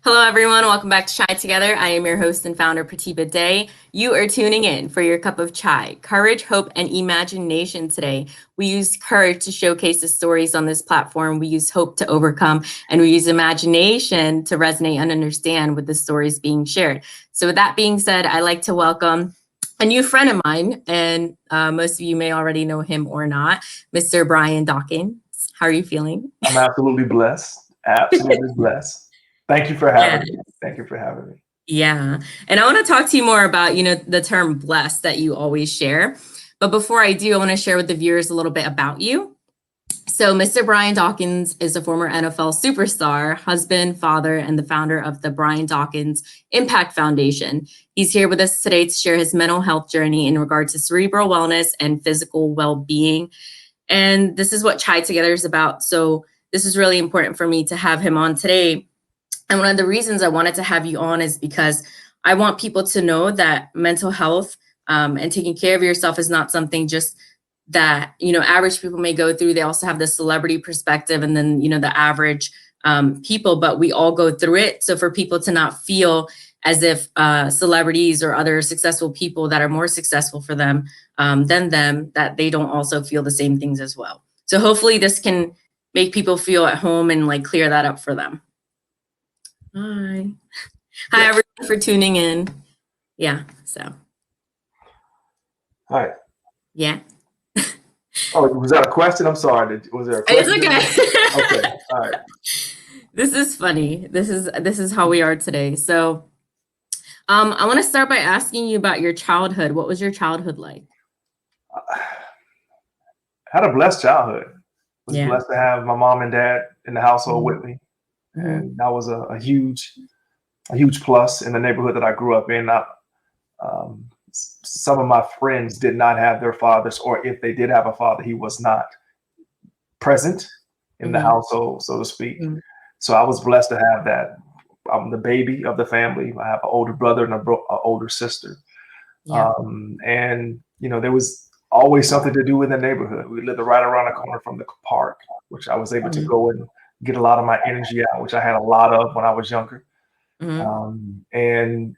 Hello, everyone. Welcome back to Chai Together. I am your host and founder, Pratibha Day. You are tuning in for your cup of chai, courage, hope, and imagination today. We use courage to showcase the stories on this platform. We use hope to overcome, and we use imagination to resonate and understand with the stories being shared. So with that being said, I'd like to welcome a new friend of mine, and most of you may already know him or not, Mr. Brian Dawkins. How are you feeling? I'm absolutely blessed. Absolutely blessed. Thank you for having me. Thank you for having me. Yeah. And I want to talk to you more about, the term blessed that you always share. But before I do, I want to share with the viewers a little bit about you. So Mr. Brian Dawkins is a former NFL superstar, husband, father, and the founder of the Brian Dawkins Impact Foundation. He's here with us today to share his mental health journey in regard to cerebral wellness and physical well-being. And this is what Chai Together is about. So this is really important for me to have him on today. And one of the reasons I wanted to have you on is because I want people to know that mental health and taking care of yourself is not something just that, average people may go through. They also have the celebrity perspective and then, the average people, but we all go through it. So for people to not feel as if celebrities or other successful people that are more successful for them than them, that they don't also feel the same things as well. So hopefully this can make people feel at home and like clear that up for them. Hi. Hi, everyone, for tuning in. Yeah, so. Hi. Yeah. Oh, was that a question? I'm sorry. Was there a question? It's okay. Okay. All right. This is funny. This is how we are today. So, I want to start by asking you about your childhood. What was your childhood like? I had a blessed childhood. Was blessed to have my mom and dad in the household with me, and that was a huge plus in the neighborhood that I grew up in. Some of my friends did not have their fathers, or if they did have a father, he was not present in the household, so to speak. So I was blessed to have that. I'm the baby of the family. I have an older brother and an older sister. And, there was always something to do in the neighborhood. We lived right around the corner from the park, which I was able to go and get a lot of my energy out, which I had a lot of when I was younger. And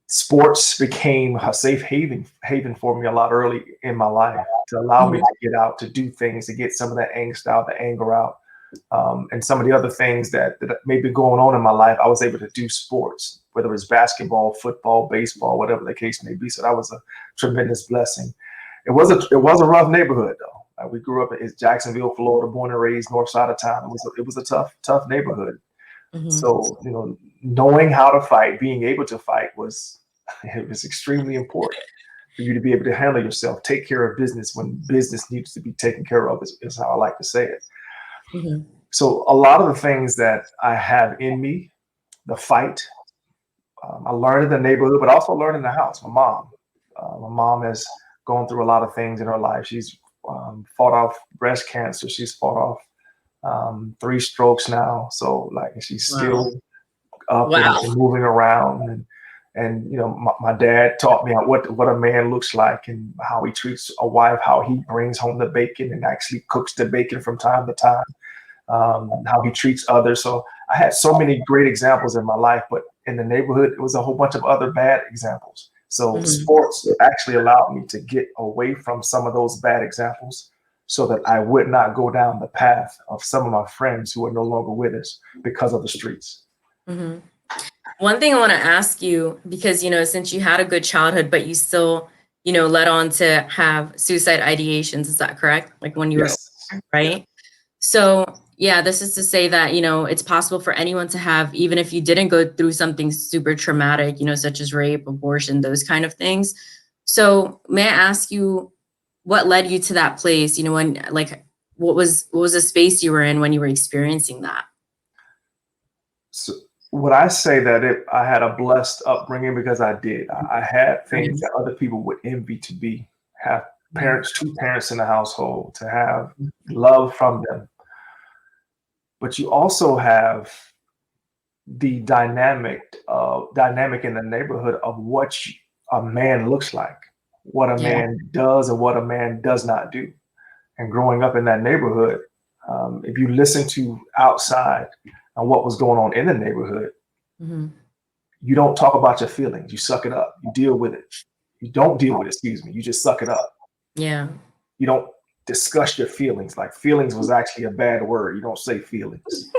sports became a safe haven for me a lot early in my life, to allow me to get out, to do things, to get some of that angst out, the anger out, and some of the other things that may be going on in my life. I was able to do sports, whether it's basketball, football, baseball, whatever the case may be. So that was a tremendous blessing. It was a rough neighborhood though. We grew up in Jacksonville, Florida, born and raised north side of town. It was a tough neighborhood. So, knowing how to fight, being able to fight was extremely important for you to be able to handle yourself, take care of business when business needs to be taken care of, is how I like to say it. So a lot of the things that I have in me, the fight, I learned in the neighborhood, but also learned in the house. My mom has gone through a lot of things in her life. She's fought off breast cancer. She's fought off 3 strokes now. So she's still up and moving around. And my dad taught me what a man looks like and how he treats a wife, how he brings home the bacon and actually cooks the bacon from time to time, how he treats others. So I had so many great examples in my life, but in the neighborhood, it was a whole bunch of other bad examples. So sports actually allowed me to get away from some of those bad examples, so that I would not go down the path of some of my friends who are no longer with us because of the streets. One thing I want to ask you, because, since you had a good childhood, but you still, led on to have suicide ideations, is that correct? Like when you were older, right? So, this is to say that, it's possible for anyone to have, even if you didn't go through something super traumatic, such as rape, abortion, those kind of things. So may I ask you, what led you to that place? When, what was the space you were in when you were experiencing that? So would I say that I had a blessed upbringing? Because I did. I had things that other people would envy, to have parents, 2 parents in the household, to have love from them. But you also have the dynamic in the neighborhood of what a man looks like, what a man does and what a man does not do. And growing up in that neighborhood, if you listen to outside and what was going on in the neighborhood, Mm-hmm. you don't talk about your feelings. You suck it up. You deal with it. You don't deal with it, excuse me. You just suck it up. Yeah. You don't discuss your feelings. Like feelings was actually a bad word. You don't say feelings,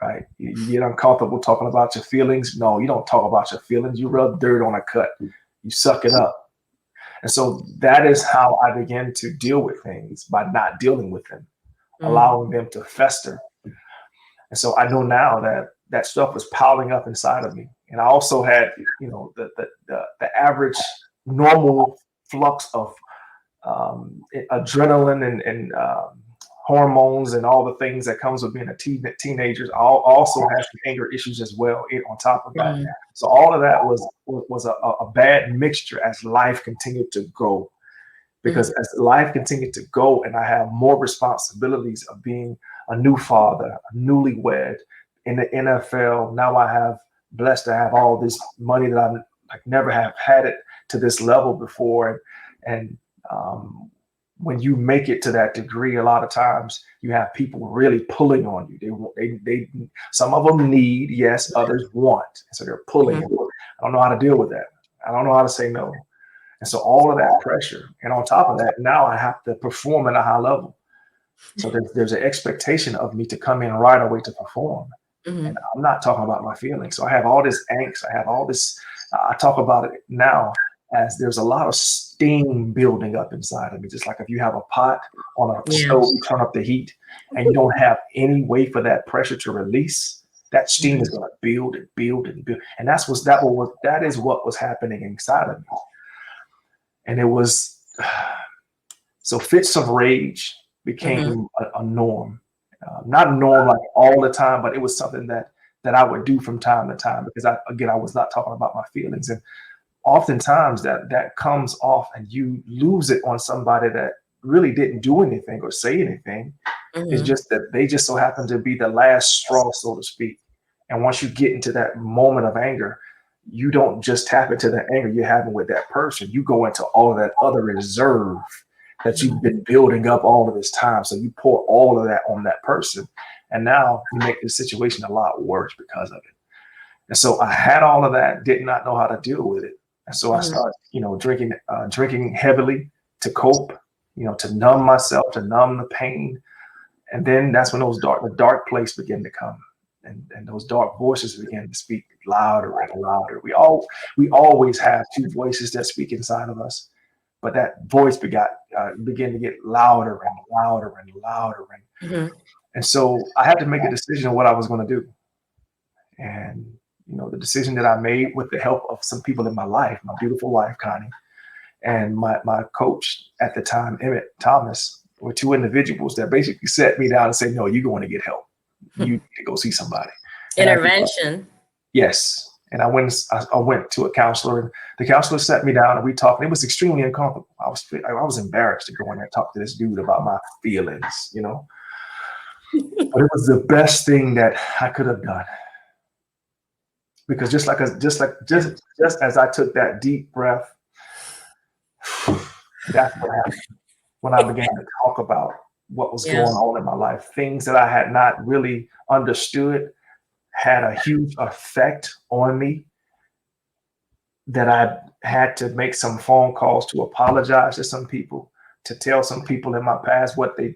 right? You get uncomfortable talking about your feelings. No, you don't talk about your feelings. You rub dirt on a cut. You suck it up. And so that is how I began to deal with things, by not dealing with them, allowing them to fester. And so I know now that that stuff was piling up inside of me. And I also had, the average normal flux of adrenaline and hormones and all the things that comes with being a teenager. I also had some anger issues as well on top of that. So all of that was a bad mixture as life continued to go. Because as life continued to go and I have more responsibilities of being a new father, a newlywed in the NFL, now I have blessed to have all this money that I'm like never have had it to this level before. And when you make it to that degree, a lot of times you have people really pulling on you. They some of them need, yes, others want. So they're pulling. I don't know how to deal with that. I don't know how to say no. And so all of that pressure, and on top of that, now I have to perform at a high level. So there's an expectation of me to come in right away to perform. And I'm not talking about my feelings. So I have all this angst. I have all this. I talk about it now as there's a lot of steam building up inside of me. Just like if you have a pot on a stove, you turn up the heat, and you don't have any way for that pressure to release. That steam is going to build and build and build. And that is what was happening inside of me. And it was, so fits of rage became a norm. Not a norm like all the time, but it was something that I would do from time to time, because I was not talking about my feelings. And oftentimes that comes off and you lose it on somebody that really didn't do anything or say anything. It's just that they just so happen to be the last straw, so to speak. And once you get into that moment of anger, you don't just tap into the anger you're having with that person. You go into all of that other reserve that you've been building up all of this time. So you pour all of that on that person. And now you make the situation a lot worse because of it. And so I had all of that, did not know how to deal with it. And so I started, drinking heavily to cope, to numb myself, to numb the pain. And then that's when the dark place began to come. And those dark voices began to speak louder and louder. We always have two voices that speak inside of us, but that voice began to get louder and louder and louder. And so I had to make a decision on what I was going to do. And the decision that I made with the help of some people in my life, my beautiful wife, Connie, and my coach at the time, Emmett Thomas, were two individuals that basically sat me down and said, "No, you're going to get help. You need to go see somebody." Intervention. Yes. And I went to a counselor, and the counselor sat me down and we talked. And it was extremely uncomfortable. I was embarrassed to go in there and talk to this dude about my feelings, But it was the best thing that I could have done. Because just as I took that deep breath, that's what happened when I began to talk about what was going on in my life. Things that I had not really understood had a huge effect on me, that I had to make some phone calls to apologize to some people, to tell some people in my past what they,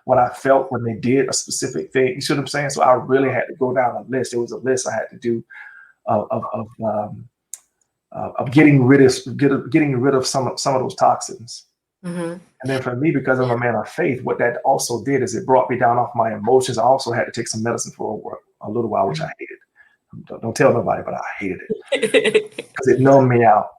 what I felt when they did a specific thing. You see what I'm saying? So I really had to go down a list. There was a list I had to do of getting rid of some of those toxins. And then for me, because I'm a man of faith, what that also did is it brought me down off my emotions. I also had to take some medicine for a little while, which I hated. Don't tell nobody, but I hated it because it numbed me out.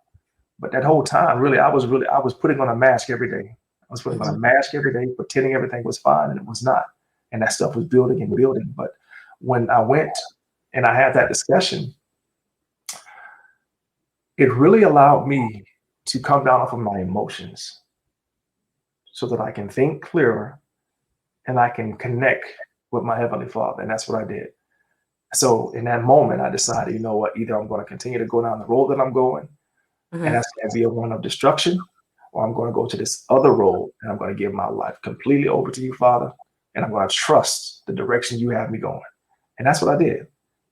But that whole time, really, I was putting on a mask every day. I was putting on a mask every day, pretending everything was fine, and it was not. And that stuff was building and building. But when I went and I had that discussion, it really allowed me to come down off of my emotions so that I can think clearer and I can connect with my Heavenly Father. And that's what I did. So in that moment, I decided, you know what, either I'm going to continue to go down the road that I'm going, and that's going to be a one of destruction, or I'm going to go to this other road and I'm going to give my life completely over to you, Father. And I'm going to trust the direction you have me going. And that's what I did.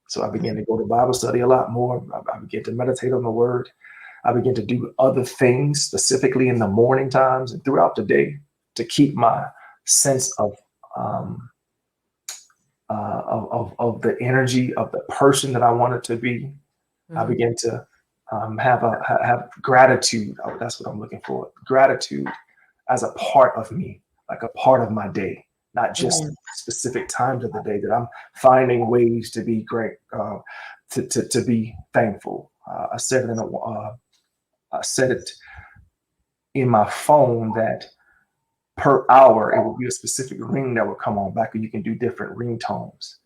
So I began to go to Bible study a lot more. I began to meditate on the word. I began to do other things, specifically in the morning times and throughout the day, to keep my sense of the energy of the person that I wanted to be. I began to have gratitude. Oh, that's what I'm looking for. Gratitude as a part of me, like a part of my day, not just specific times of the day, that I'm finding ways to be great, to be thankful. I said it in my phone that per hour, it would be a specific ring that would come on back, and you can do different ringtones.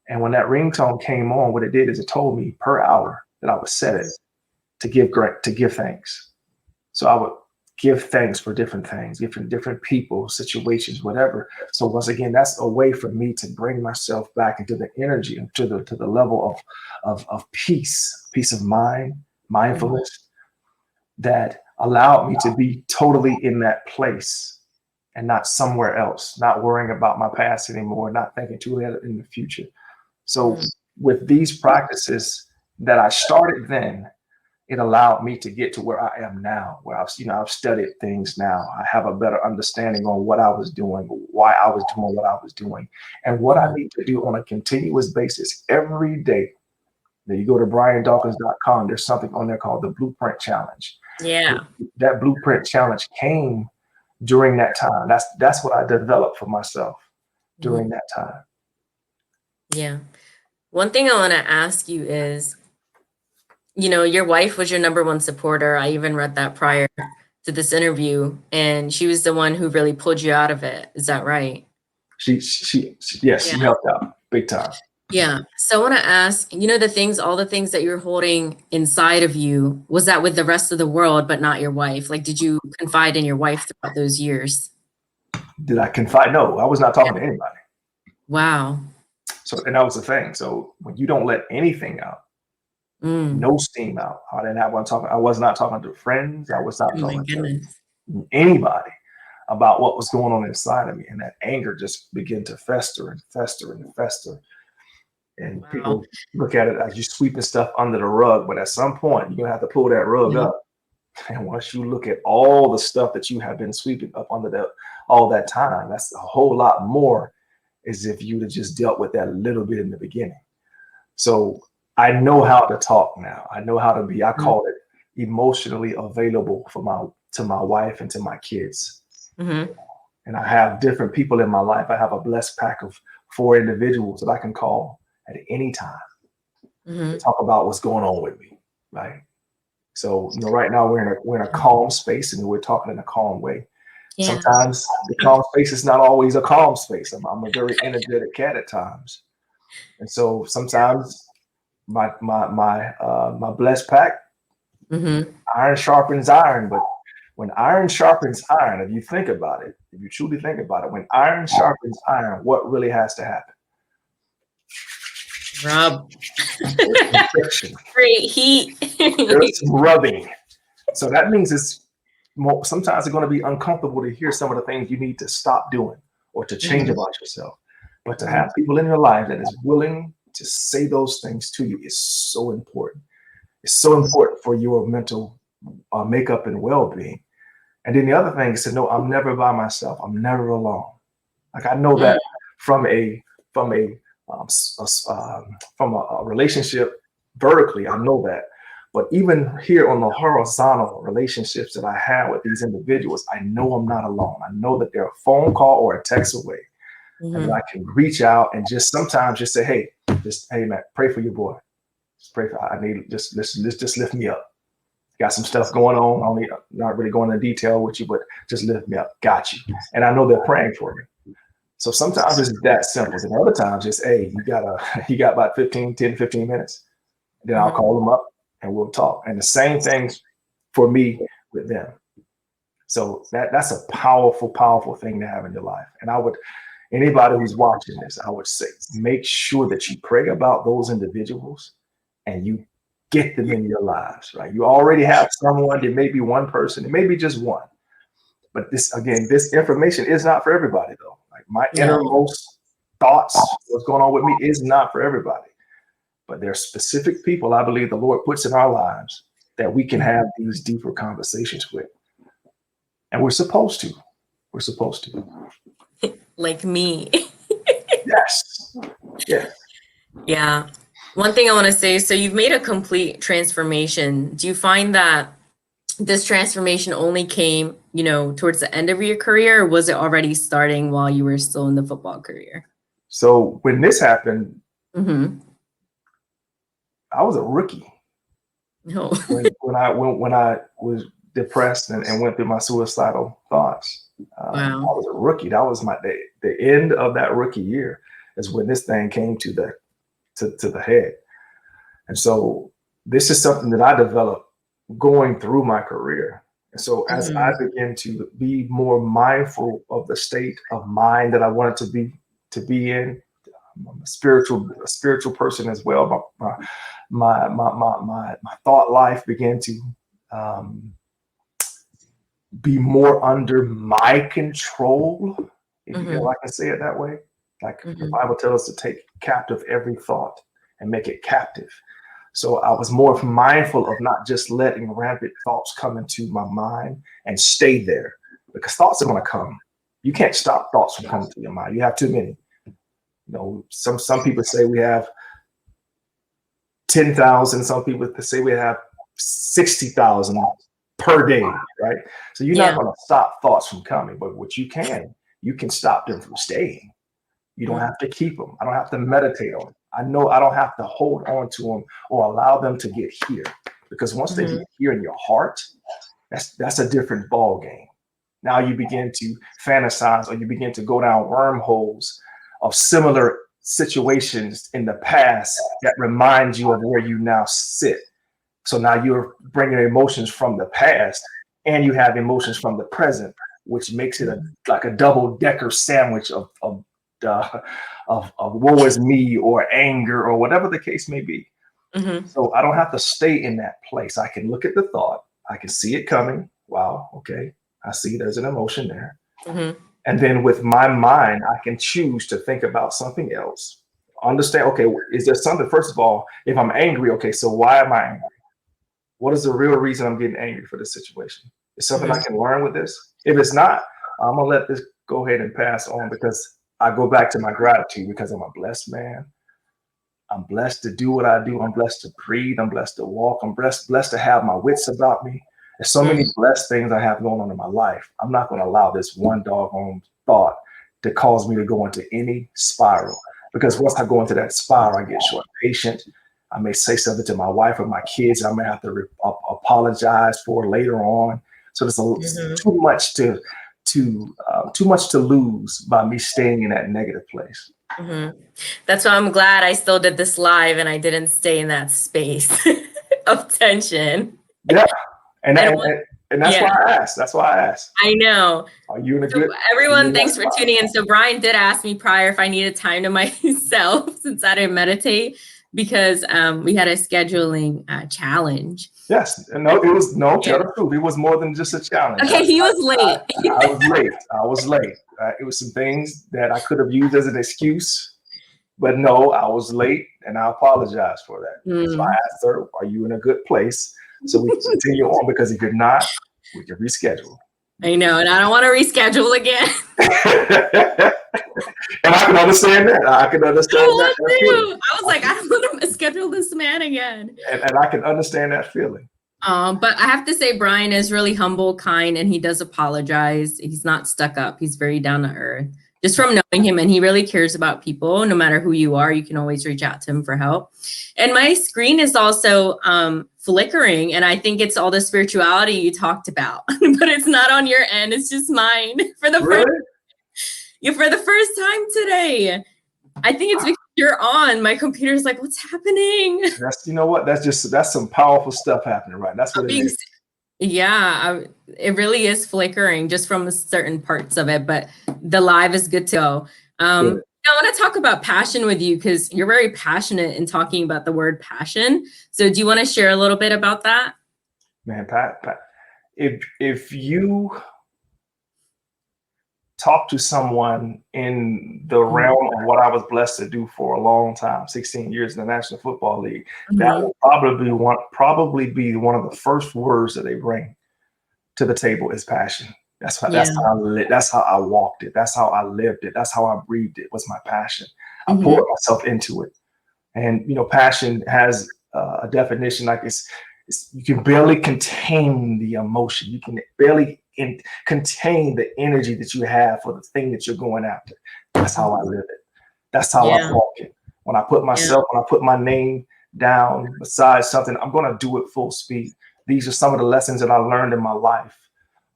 And when that ringtone came on, what it did is it told me per hour that I would set it to give thanks. So I would give thanks for different things, different people, situations, whatever. So once again, that's a way for me to bring myself back into the energy, to the level of peace of mind, mindfulness, that allowed me to be totally in that place and not somewhere else, not worrying about my past anymore, not thinking too ahead in the future. So with these practices that I started then, it allowed me to get to where I am now, where I've studied things now. I have a better understanding on what I was doing, why I was doing what I was doing, and what I need to do on a continuous basis every day. Then you go to briandawkins.com, there's something on there called the Blueprint Challenge. Yeah. That Blueprint Challenge came during that time. That's what I developed for myself during that time. Yeah. One thing I want to ask you is, your wife was your #1 supporter. I even read that prior to this interview, and she was the one who really pulled you out of it. Is that right? Yes, she helped out big time. Yeah. So I want to ask, all the things that you're holding inside of you, was that with the rest of the world, but not your wife? Like, did you confide in your wife throughout those years? Did I confide? No, I was not talking to anybody. Wow. So, and that was the thing. So when you don't let anything out, no steam out, I was not talking to friends. I was not talking to anybody about what was going on inside of me. And that anger just began to fester and fester and fester. And people look at it as you sweeping stuff under the rug, but at some point you're gonna have to pull that rug up. And once you look at all the stuff that you have been sweeping up under all that time, that's a whole lot more as if you'd have just dealt with that a little bit in the beginning. So I know how to talk now. I know how to be, I call it emotionally available to my wife and to my kids. And I have different people in my life. I have a blessed pack of 4 individuals that I can call at any time to talk about what's going on with me, right? So, right now we're in a calm space, and we're talking in a calm way. Yeah. Sometimes the calm space is not always a calm space. I'm a very energetic cat at times. And so sometimes my blessed pack, iron sharpens iron, but when iron sharpens iron, if you truly think about it, when iron sharpens iron, what really has to happen? Rub. Great heat. There's some rubbing. So that means sometimes it's going to be uncomfortable to hear some of the things you need to stop doing or to change about yourself. But to have people in your life that is willing to say those things to you is so important. It's so important for your mental makeup and well-being. And then the other thing is to know I'm never by myself. I'm never alone. Like I know that from a relationship vertically, I know that. But even here on the horizontal relationships that I have with these individuals, I know I'm not alone. I know that they're a phone call or a text away. And I can reach out and just sometimes just say, hey man, pray for your boy. Just pray for, just lift me up. Got some stuff going on. Not really going into detail with you, but just lift me up. Got you. And I know they're praying for me. So sometimes it's that simple. And other times it's, hey, you got about 10 to 15 minutes. Then I'll call them up and we'll talk. And the same things for me with them. So that's a powerful, powerful thing to have in your life. And anybody who's watching this, I would say, make sure that you pray about those individuals and you get them in your lives, right? You already have someone. It may be one person. It may be just one. But this information is not for everybody, though. Like my innermost thoughts, what's going on with me is not for everybody. But there are specific people I believe the Lord puts in our lives that we can have these deeper conversations with. And we're supposed to. We're supposed to. Like me. Yes. Yes. Yeah. One thing I want to say, so you've made a complete transformation. Do you find that this transformation only came, towards the end of your career, or was it already starting while you were still in the football career? So when this happened, Mm-hmm. I was a rookie. No. when I was depressed and went through my suicidal thoughts. Wow. I was a rookie. That was the end of that rookie year is when this thing came to the head. And so this is something that I developed going through my career. And so as I began to be more mindful of the state of mind that I wanted to be in, I'm a spiritual person as well. My thought life began to be more under my control, if I can say it that way. Like the Bible tells us to take captive every thought and make it captive. So I was more mindful of not just letting rampant thoughts come into my mind and stay there, because thoughts are going to come. You can't stop thoughts from coming to your mind. You have too many. Some people say we have 10,000. Some people say we have 60,000 per day, right? So you're not going to stop thoughts from coming, but what you can stop them from staying. You don't have to keep them. I don't have to meditate on them. I know I don't have to hold on to them or allow them to get here, because once they get here in your heart, that's a different ball game. Now you begin to fantasize, or you begin to go down wormholes of similar situations in the past that remind you of where you now sit. So now you're bringing emotions from the past, and you have emotions from the present, which makes it like a double-decker sandwich of woe is me, or anger, or whatever the case may be. So I don't have to stay in that place. I can look at the thought. I can see it coming. Wow. Okay. I see there's an emotion there. And then with my mind, I can choose to think about something else. Understand, okay, is there something, first of all, if I'm angry, okay, so why am I angry? What is the real reason I'm getting angry for this situation? Is something I can learn with this? If it's not, I'm going to let this go ahead and pass on, because I go back to my gratitude, because I'm a blessed man. I'm blessed to do what I do. I'm blessed to breathe. I'm blessed to walk. I'm blessed to have my wits about me. There's so many blessed things I have going on in my life. I'm not going to allow this one doggone thought to cause me to go into any spiral, because once I go into that spiral, I get short patient. I may say something to my wife or my kids I may have to apologize for later on. So there's too much to lose by me staying in that negative place. That's why I'm glad I still did this live and I didn't stay in that space of tension. Yeah, and that's why I asked. That's why I asked. I know. Are you in a good? Everyone, thanks for tuning in. So Brian did ask me prior if I needed time to myself since I didn't meditate, because we had a scheduling challenge. Yes, no, it was tell the truth. It was more than just a challenge. Okay, he was late. I was late. It was some things that I could have used as an excuse, but no, I was late, and I apologize for that. So I asked her, "Are you in a good place so we can continue on? Because if you're not, we can reschedule." I know, and I don't want to reschedule again. And I can understand that. I was like, I don't want to schedule this man again. And I can understand that feeling. But I have to say, Brian is really humble, kind, and he does apologize. He's not stuck up. He's very down to earth. Just from knowing him, and he really cares about people. No matter who you are, you can always reach out to him for help. And my screen is also flickering, and I think it's all the spirituality you talked about, but it's not on your end. It's just mine for the first time today. I think it's because you're on. My computer's like, what's happening? That's some powerful stuff happening, right? That's what it is. Yeah, it really is flickering just from certain parts of it, but the live is good to go. I want to talk about passion with you, because you're very passionate in talking about the word passion. So do you want to share a little bit about that? Man, Pat, if you talk to someone in the realm of what I was blessed to do for a long time, 16 years in the National Football League, that will probably be one of the first words that they bring to the table is passion. That's how that's how I walked it. That's how I lived it. That's how I breathed it. Was my passion. I poured myself into it. And passion has a definition like it's you can barely contain the emotion. You can barely contain the energy that you have for the thing that you're going after. That's how I live it. That's how I walk it. When I put my name down beside something, I'm going to do it full speed. These are some of the lessons that I learned in my life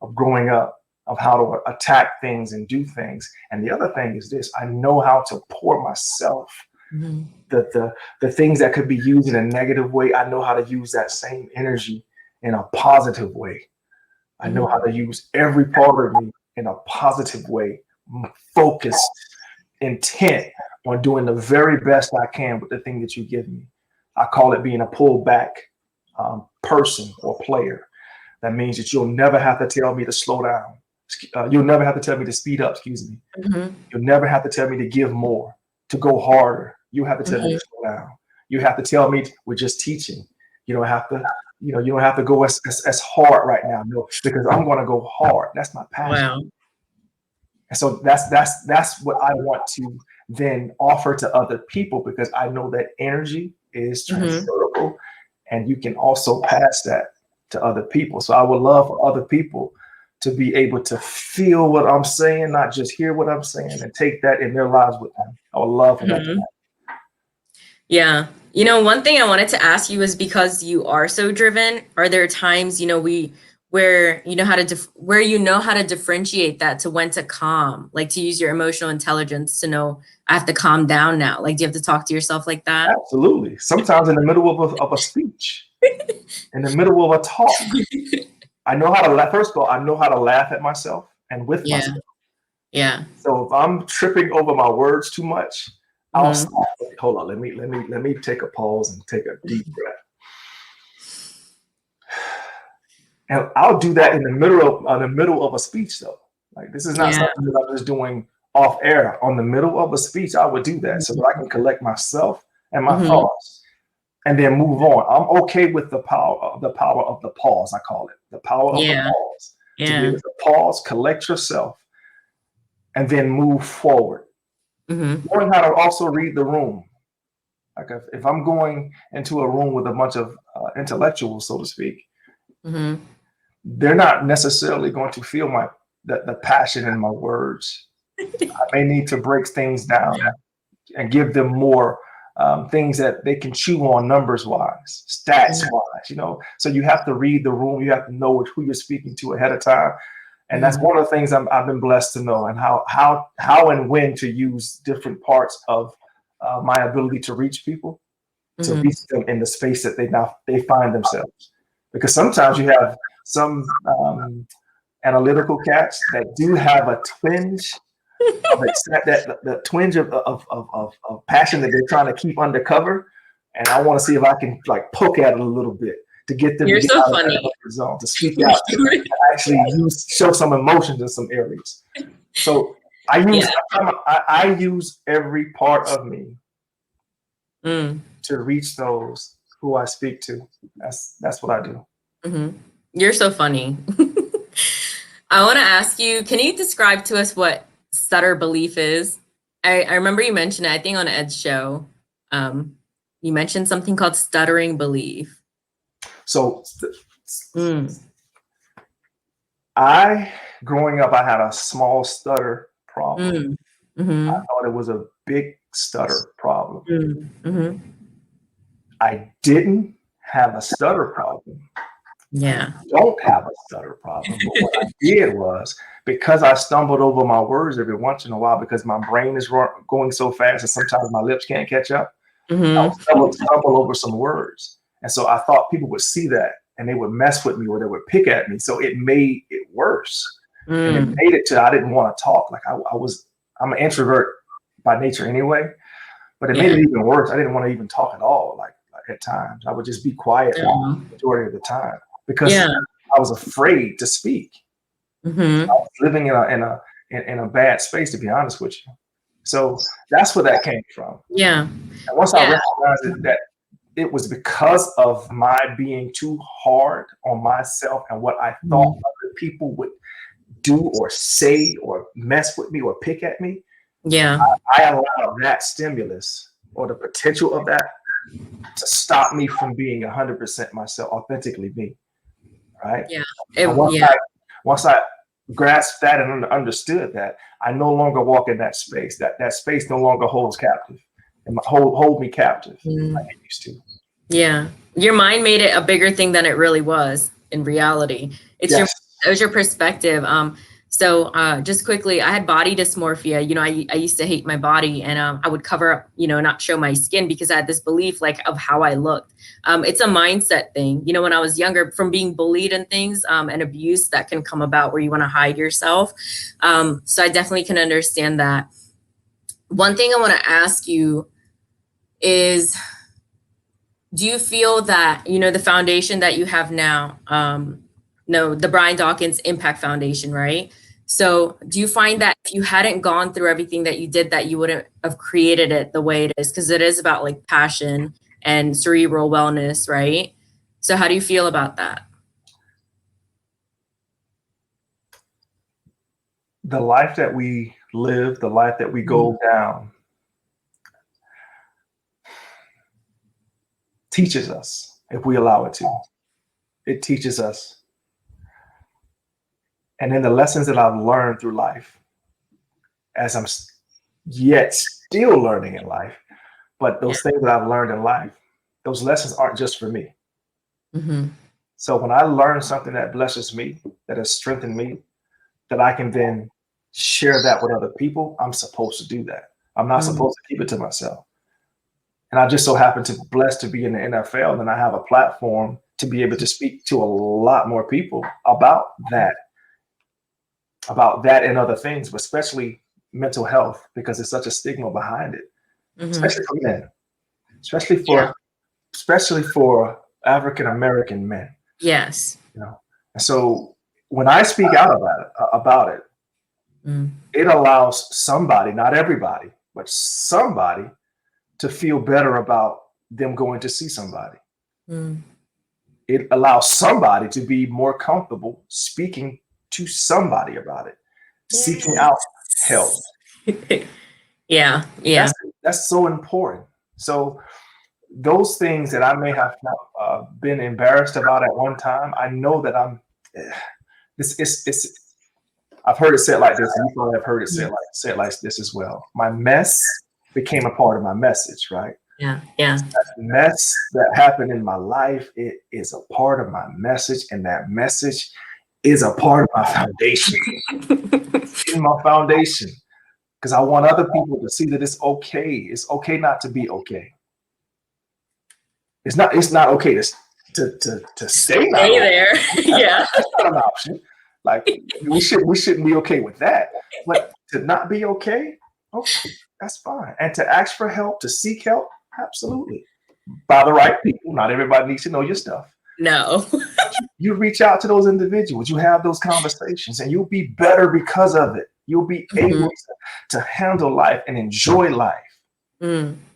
of growing up, of how to attack things and do things. And the other thing is this: I know how to pour myself. The things that could be used in a negative way, I know how to use that same energy in a positive way. I know how to use every part of me in a positive way, focused, intent on doing the very best I can with the thing that you give me. I call it being a pullback person or player. That means that you'll never have to tell me to slow down. You'll never have to tell me to speed up, excuse me. You'll never have to tell me to give more, to go harder. You have to tell me to slow down. You have to tell me we're just teaching. You don't have to, you don't have to go as hard right now. No, because I'm going to go hard. That's my passion. Wow. And so that's what I want to then offer to other people, because I know that energy is transferable and you can also pass that to other people. So I would love for other people to be able to feel what I'm saying, not just hear what I'm saying, and take that in their lives with them. I would love for that to happen. Yeah. One thing I wanted to ask you is, because you are so driven, are there times, where you know how to differentiate that to when to calm, like to use your emotional intelligence to know I have to calm down now? Like, do you have to talk to yourself like that? Absolutely. Sometimes in the middle of a speech, in the middle of a talk, I know how to laugh. First of all, I know how to laugh at myself and with myself. Yeah. So if I'm tripping over my words too much, I'll stop. Hold on. Let me take a pause and take a deep breath. And I'll do that in the middle of a speech, though. Like, this is not something that I'm just doing off air. On the middle of a speech, I would do that so that I can collect myself and my thoughts, and then move on. I'm okay with the power of the pause. I call it the power of the pause. To be able to pause, collect yourself, and then move forward. Learn how to also read the room. Like if I'm going into a room with a bunch of intellectuals, so to speak, they're not necessarily going to feel the passion in my words. I may need to break things down and give them more things that they can chew on, numbers wise, stats wise. So you have to read the room. You have to know who you're speaking to ahead of time. And that's one of the things I've been blessed to know, and how and when to use different parts of my ability to reach people, to reach them in the space that they find themselves. Because sometimes you have some analytical cats that do have a twinge of the twinge of passion that they're trying to keep undercover, and I want to see if I can like poke at it a little bit to get them. You're to so get funny. Out of the zone, to speak out, to actually show some emotions in some areas. So I use every part of me to reach those who I speak to. That's what I do. You're so funny. I want to ask you, can you describe to us what stutter belief is? I remember you mentioned it, I think on Ed's show. You mentioned something called stuttering belief. So growing up, I had a small stutter problem. I thought it was a big stutter problem. I didn't have a stutter problem. Yeah. I don't have a stutter problem. But what I did was, because I stumbled over my words every once in a while, because my brain is going so fast and sometimes my lips can't catch up, I would stumble over some words. And so I thought people would see that and they would mess with me, or they would pick at me. So it made it worse. And it made it to I didn't want to talk. Like I'm an introvert by nature anyway, but it made it even worse. I didn't want to even talk at all. Like at times I would just be quiet the majority of the time, because I was afraid to speak. I was living in in a bad space, to be honest with you. So that's where that came from. Yeah. And once I Yeah. recognized that it was because of my being too hard on myself and what I thought other people would do or say or mess with me or pick at me, Yeah. I allowed that stimulus or the potential of that to stop me from being 100% myself, authentically me, right? Yeah. And once I grasped that and understood that, I no longer walk in that space. That space no longer holds captive and hold me captive like it used to. Yeah. Your mind made it a bigger thing than it really was in reality. It was your perspective. So just quickly, I had body dysmorphia. You know, I used to hate my body, and I would cover up, you know, not show my skin because I had this belief like of how I looked. It's a mindset thing. You know, when I was younger, from being bullied and things and abuse that can come about where you want to hide yourself. So I definitely can understand that. One thing I want to ask you is, do you feel that, you know, the foundation that you have now, no, the Brian Dawkins Impact Foundation, right? So do you find that if you hadn't gone through everything that you did, that you wouldn't have created it the way it is? Because it is about like passion and cerebral wellness, right? So how do you feel about that? The life that we live, the life that we go down, teaches us if we allow it to. It teaches us. And then the lessons that I've learned through life, as I'm yet still learning in life, but those things that I've learned in life, those lessons aren't just for me. So when I learn something that blesses me, that has strengthened me, that I can then share that with other people, I'm supposed to do that. I'm not supposed to keep it to myself. And I just so happen to blessed to be in the NFL, and I have a platform to be able to speak to a lot more people about that and other things, but especially mental health, because there's such a stigma behind it, especially for men, especially for African American men. Yes. You know, and so when I speak out about it, it allows somebody, not everybody, but somebody, to feel better about them going to see somebody. It allows somebody to be more comfortable speaking to somebody about it, seeking out help. Yeah. That's so important. So those things that I may have been embarrassed about at one time, I know that I've heard it said like this, and you probably have heard it said like this as well. My mess became a part of my message, right? Yeah. That mess that happened in my life, it is a part of my message, and that message is a part of my foundation. In my foundation, because I want other people to see that it's okay. It's okay not to be okay. It's not okay to stay there. Yeah. That's not an option. Like we shouldn't be okay with that. But to not be okay, that's fine. And to ask for help, to seek help, absolutely. By the right people. Not everybody needs to know your stuff. No. You reach out to those individuals, you have those conversations, and you'll be better because of it. You'll be able to handle life and enjoy life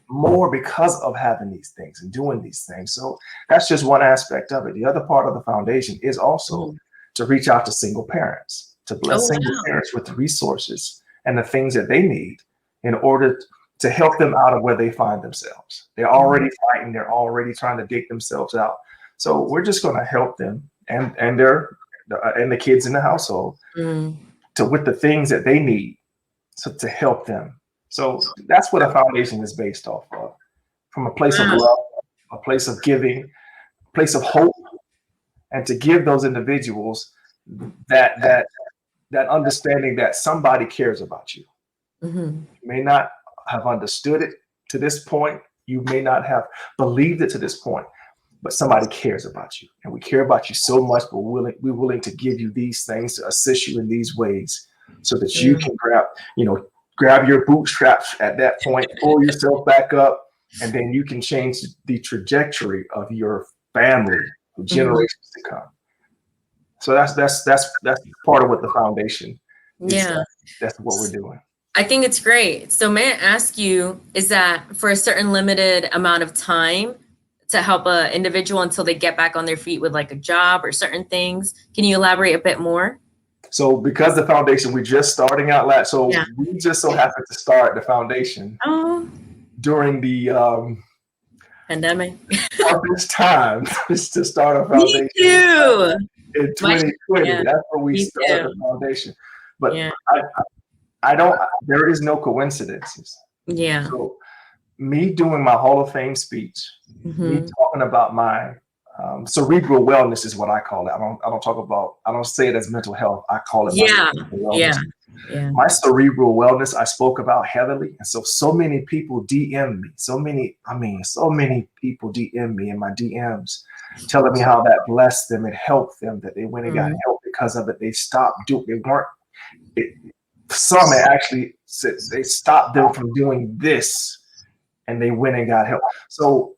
more because of having these things and doing these things. So that's just one aspect of it. The other part of the foundation is also to reach out to single parents, to bless single parents with the resources and the things that they need in order to help them out of where they find themselves. They're already fighting. They're already trying to dig themselves out. So we're just going to help them and the kids in the household with the things that they need to help them. So that's what a foundation is based off of, from a place of love, a place of giving, a place of hope, and to give those individuals that understanding that somebody cares about you. You may not have understood it to this point. You may not have believed it to this point, but somebody cares about you, and we care about you so much. But we're willing to give you these things, to assist you in these ways, so that you can grab your bootstraps at that point, pull yourself back up, and then you can change the trajectory of your family for generations to come. So that's part of what the foundation is. Yeah. that's what we're doing. I think it's great. So may I ask you, is that for a certain limited amount of time to help an individual until they get back on their feet with like a job or certain things? Can you elaborate a bit more? So because the foundation, we're just starting out last, so we just so happened to start the foundation during the pandemic. toughest time to start a Me foundation. too. In 2020, that's when we started the foundation. But I don't. There is no coincidences. Yeah. So me doing my Hall of Fame speech, me talking about my cerebral wellness is what I call it. I don't say it as mental health. I call it my cerebral wellness. My cerebral wellness I spoke about heavily. And so many people DM me. So many people DM me in my DMs telling me how that blessed them, it helped them, that they went and got help because of it. They stopped doing some actually said they stopped them from doing this and they went and got help. So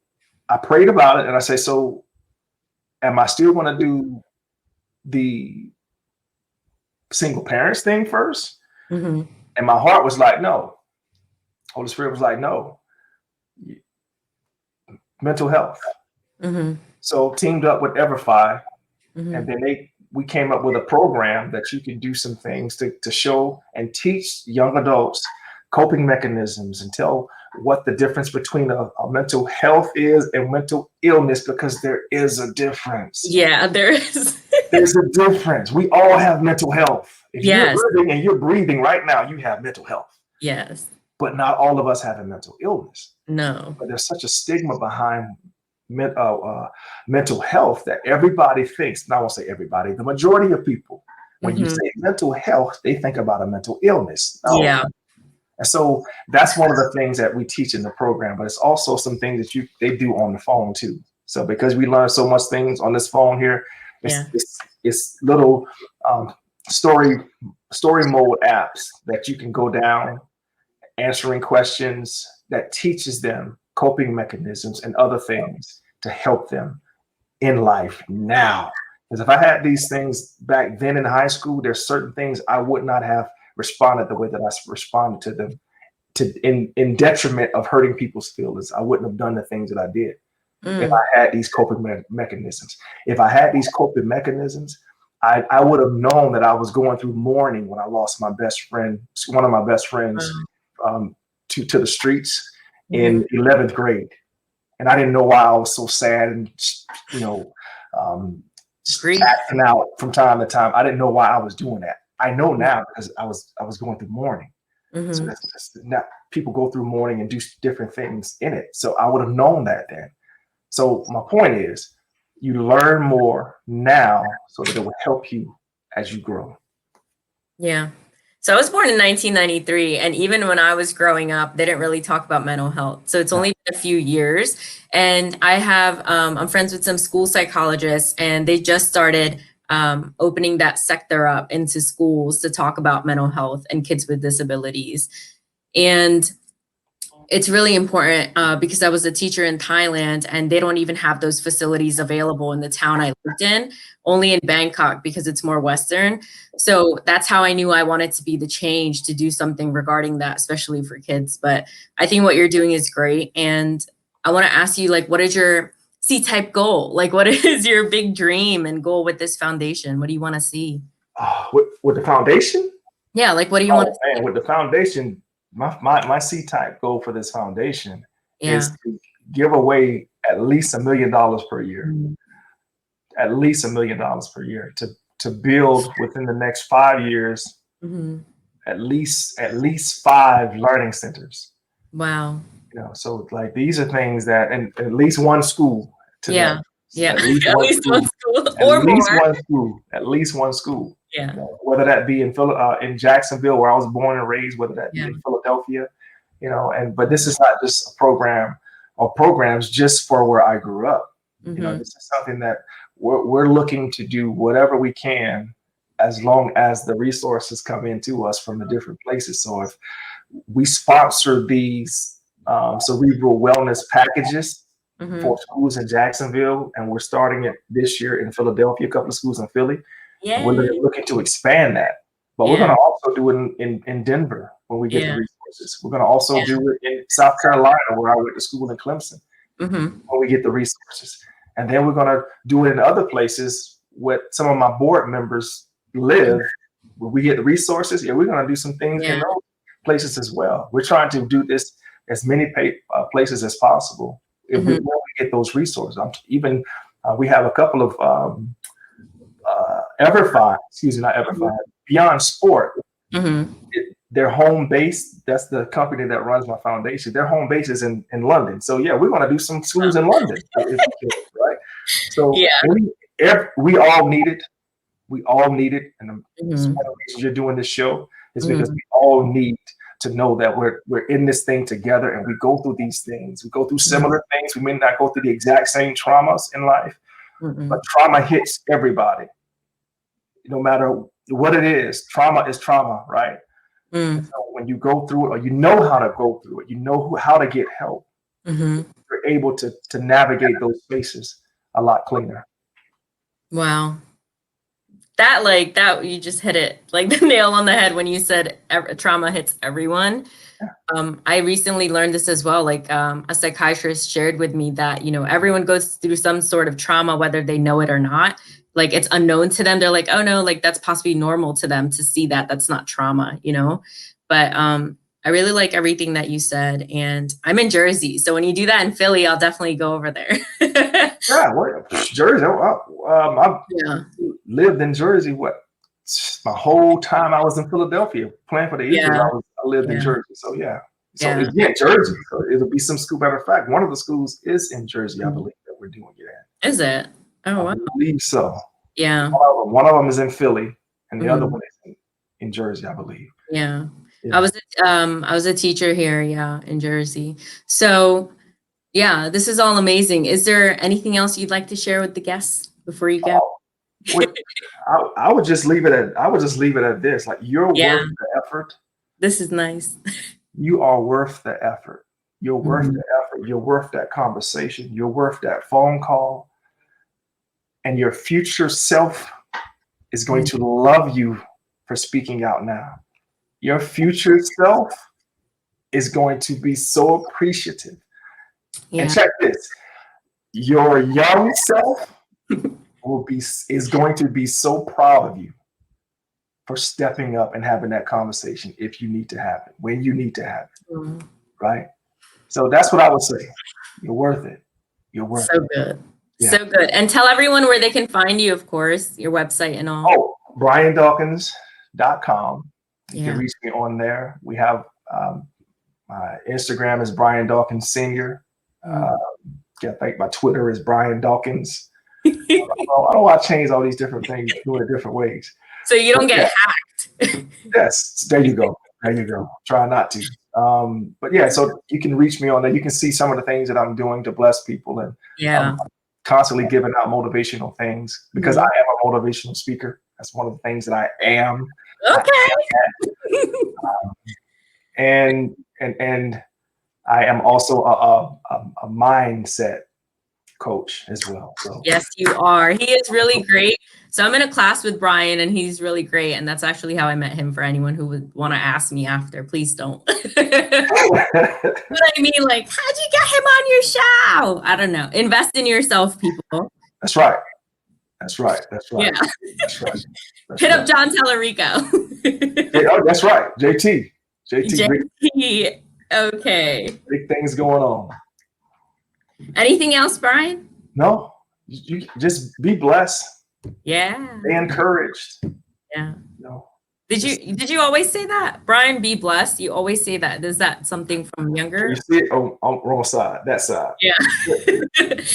I prayed about it and I say, so am I still going to do the single parents thing first? And my heart was like, no. Holy Spirit was like, no. Mental health. So teamed up with Everfi, and then we came up with a program that you can do some things to show and teach young adults coping mechanisms and tell what the difference between a mental health is and mental illness, because there is a difference. Yeah, there is. There's a difference. We all have mental health. If you're living and you're breathing right now, you have mental health. Yes. But not all of us have a mental illness. No. But there's such a stigma behind mental health that everybody thinks, and I won't say everybody, the majority of people, when you say mental health, they think about a mental illness. Yeah. And so that's one of the things that we teach in the program, but it's also some things that they do on the phone too. So because we learn so much things on this phone here, it's little story mode apps that you can go down answering questions that teaches them coping mechanisms and other things to help them in life now. Because if I had these things back then in high school, there's certain things I would not have responded the way that I responded to them, in detriment of hurting people's feelings. I wouldn't have done the things that I did if I had these coping mechanisms. If I had these coping mechanisms, I would have known that I was going through mourning when I lost my best friend, one of my best friends, to the streets in 11th grade. And I didn't know why I was so sad and, acting out from time to time. I didn't know why I was doing that. I know now because I was going through mourning. So that's now people go through mourning and do different things in it. So I would have known that then. So my point is, you learn more now so that it will help you as you grow. Yeah. So I was born in 1993, and even when I was growing up, they didn't really talk about mental health. So it's only been a few years, and I have I'm friends with some school psychologists, and they just started opening that sector up into schools to talk about mental health and kids with disabilities. And it's really important because I was a teacher in Thailand, and they don't even have those facilities available in the town I lived in, only in Bangkok because it's more Western. So that's how I knew I wanted to be the change to do something regarding that, especially for kids. But I think what you're doing is great. And I want to ask you, like, what is your C-type goal? Like, what is your big dream and goal with this foundation? What do you want to see? With the foundation? Yeah, like, what do you want to see? With the foundation, my C-type goal for this foundation is to give away at least $1 million per year. At least $1 million per year to build within the next 5 years, at least 5 learning centers. Wow. So like these are things that, and at least one school. At least one school. At least one school. Yeah. Whether that be in Jacksonville, where I was born and raised, whether that be in Philadelphia, but this is not just a program or programs just for where I grew up. This is something that we're looking to do whatever we can, as long as the resources come into us from the different places. So if we sponsor these cerebral wellness packages for schools in Jacksonville, and we're starting it this year in Philadelphia, a couple of schools in Philly. We're looking to expand that. But we're going to also do it in Denver when we get the resources. We're going to also do it in South Carolina, where I went to school in Clemson, when we get the resources. And then we're going to do it in other places where some of my board members live. When we get the resources, we're going to do some things in those places as well. We're trying to do this as many places as possible if we want to get those resources. We have a couple of Beyond Sport. Their home base, that's the company that runs my foundation. Their home base is in London. So we're going to do some schools in London, right? So we all need it. We all need it, and the reason you're doing this show is because we all need to know that we're in this thing together, and we go through these things. We go through similar things. We may not go through the exact same traumas in life, but trauma hits everybody. No matter what it is, trauma is trauma, right? So when you go through it, or you know how to go through it, you know how to get help, you're able to navigate those spaces a lot cleaner. Wow. That you just hit it like the nail on the head when you said trauma hits everyone. I recently learned this as well. Like a psychiatrist shared with me that, everyone goes through some sort of trauma, whether they know it or not. Like it's unknown to them. They're like, oh no, like that's possibly normal to them to see that that's not trauma, But I really like everything that you said. And I'm in Jersey. So when you do that in Philly, I'll definitely go over there. Jersey. I've lived in Jersey. My whole time I was in Philadelphia playing for the Eagles. I lived in Jersey. So Jersey. So it'll be some school. Matter of fact, one of the schools is in Jersey, I believe, that we're doing it at. Is it? Oh, wow. I believe so. Yeah. One of them is in Philly, and the other one is in Jersey, I believe. Yeah. I was a teacher here, in Jersey. So, this is all amazing. Is there anything else you'd like to share with the guests before you go? I would just leave it at this. Like, you're worth the effort. This is nice. You are worth the effort. You're worth the effort. You're worth that conversation. You're worth that phone call. And your future self is going to love you for speaking out now. Your future self is going to be so appreciative. And check this. Your young self is going to be so proud of you for stepping up and having that conversation if you need to have it, when you need to have it. Right? So that's what I would say. You're worth it. You're worth it. So good. Yeah. So good. And tell everyone where they can find you, of course, your website and all. Oh, BrianDawkins.com. You can reach me on there. We have my Instagram is Brian Dawkins Senior. I think my Twitter is Brian Dawkins. I don't know why I changed all these different things, doing it different ways. So you don't get hacked. Yes, there you go. Try not to. So you can reach me on there. You can see some of the things that I'm doing to bless people, and constantly giving out motivational things because I am a motivational speaker. That's one of the things that I am. Okay. And I am also a mindset coach as well. So. Yes, you are. He is really great. So I'm in a class with Brian, and he's really great. And that's actually how I met him. For anyone who would want to ask me after, please don't. But I mean, like, how'd you get him on your show? I don't know. Invest in yourself, people. That's right. Yeah. Hit up John Tellerico. That's right. JT. Okay. Big things going on. Anything else, Brian? No. You just be blessed. Yeah. Be encouraged. Yeah. No. Did you always say that? Brian, be blessed. You always say that. Is that something from younger? You see it on wrong side, that side. Yeah.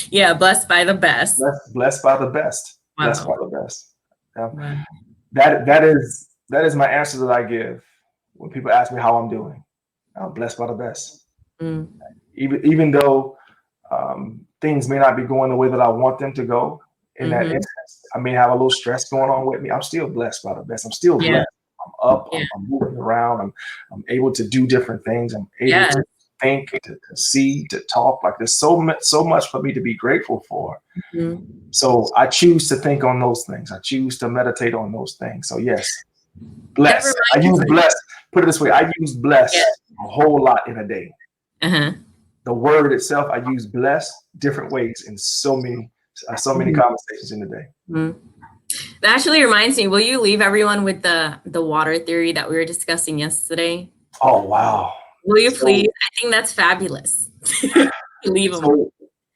Yeah, blessed by the best. Blessed by the best. Wow. Blessed by the best. Wow. That is my answer that I give when people ask me how I'm doing. I'm blessed by the best. Even though things may not be going the way that I want them to go in that instance, I may have a little stress going on with me. I'm still blessed by the best. I'm still blessed. I'm up. I'm moving around. I'm able to do different things. I'm able to think, to see, to talk. Like there's so much for me to be grateful for. So I choose to think on those things. I choose to meditate on those things. So yes, Blessed. I use blessed. Put it this way. I use blessed Yeah. a whole lot in a day. Uh-huh. The word itself, I use blessed different ways in so many conversations in a day. Mm-hmm. That actually reminds me, will you leave everyone with the water theory that we were discussing yesterday? Oh, wow. Will you please? I think that's fabulous. Leave them. So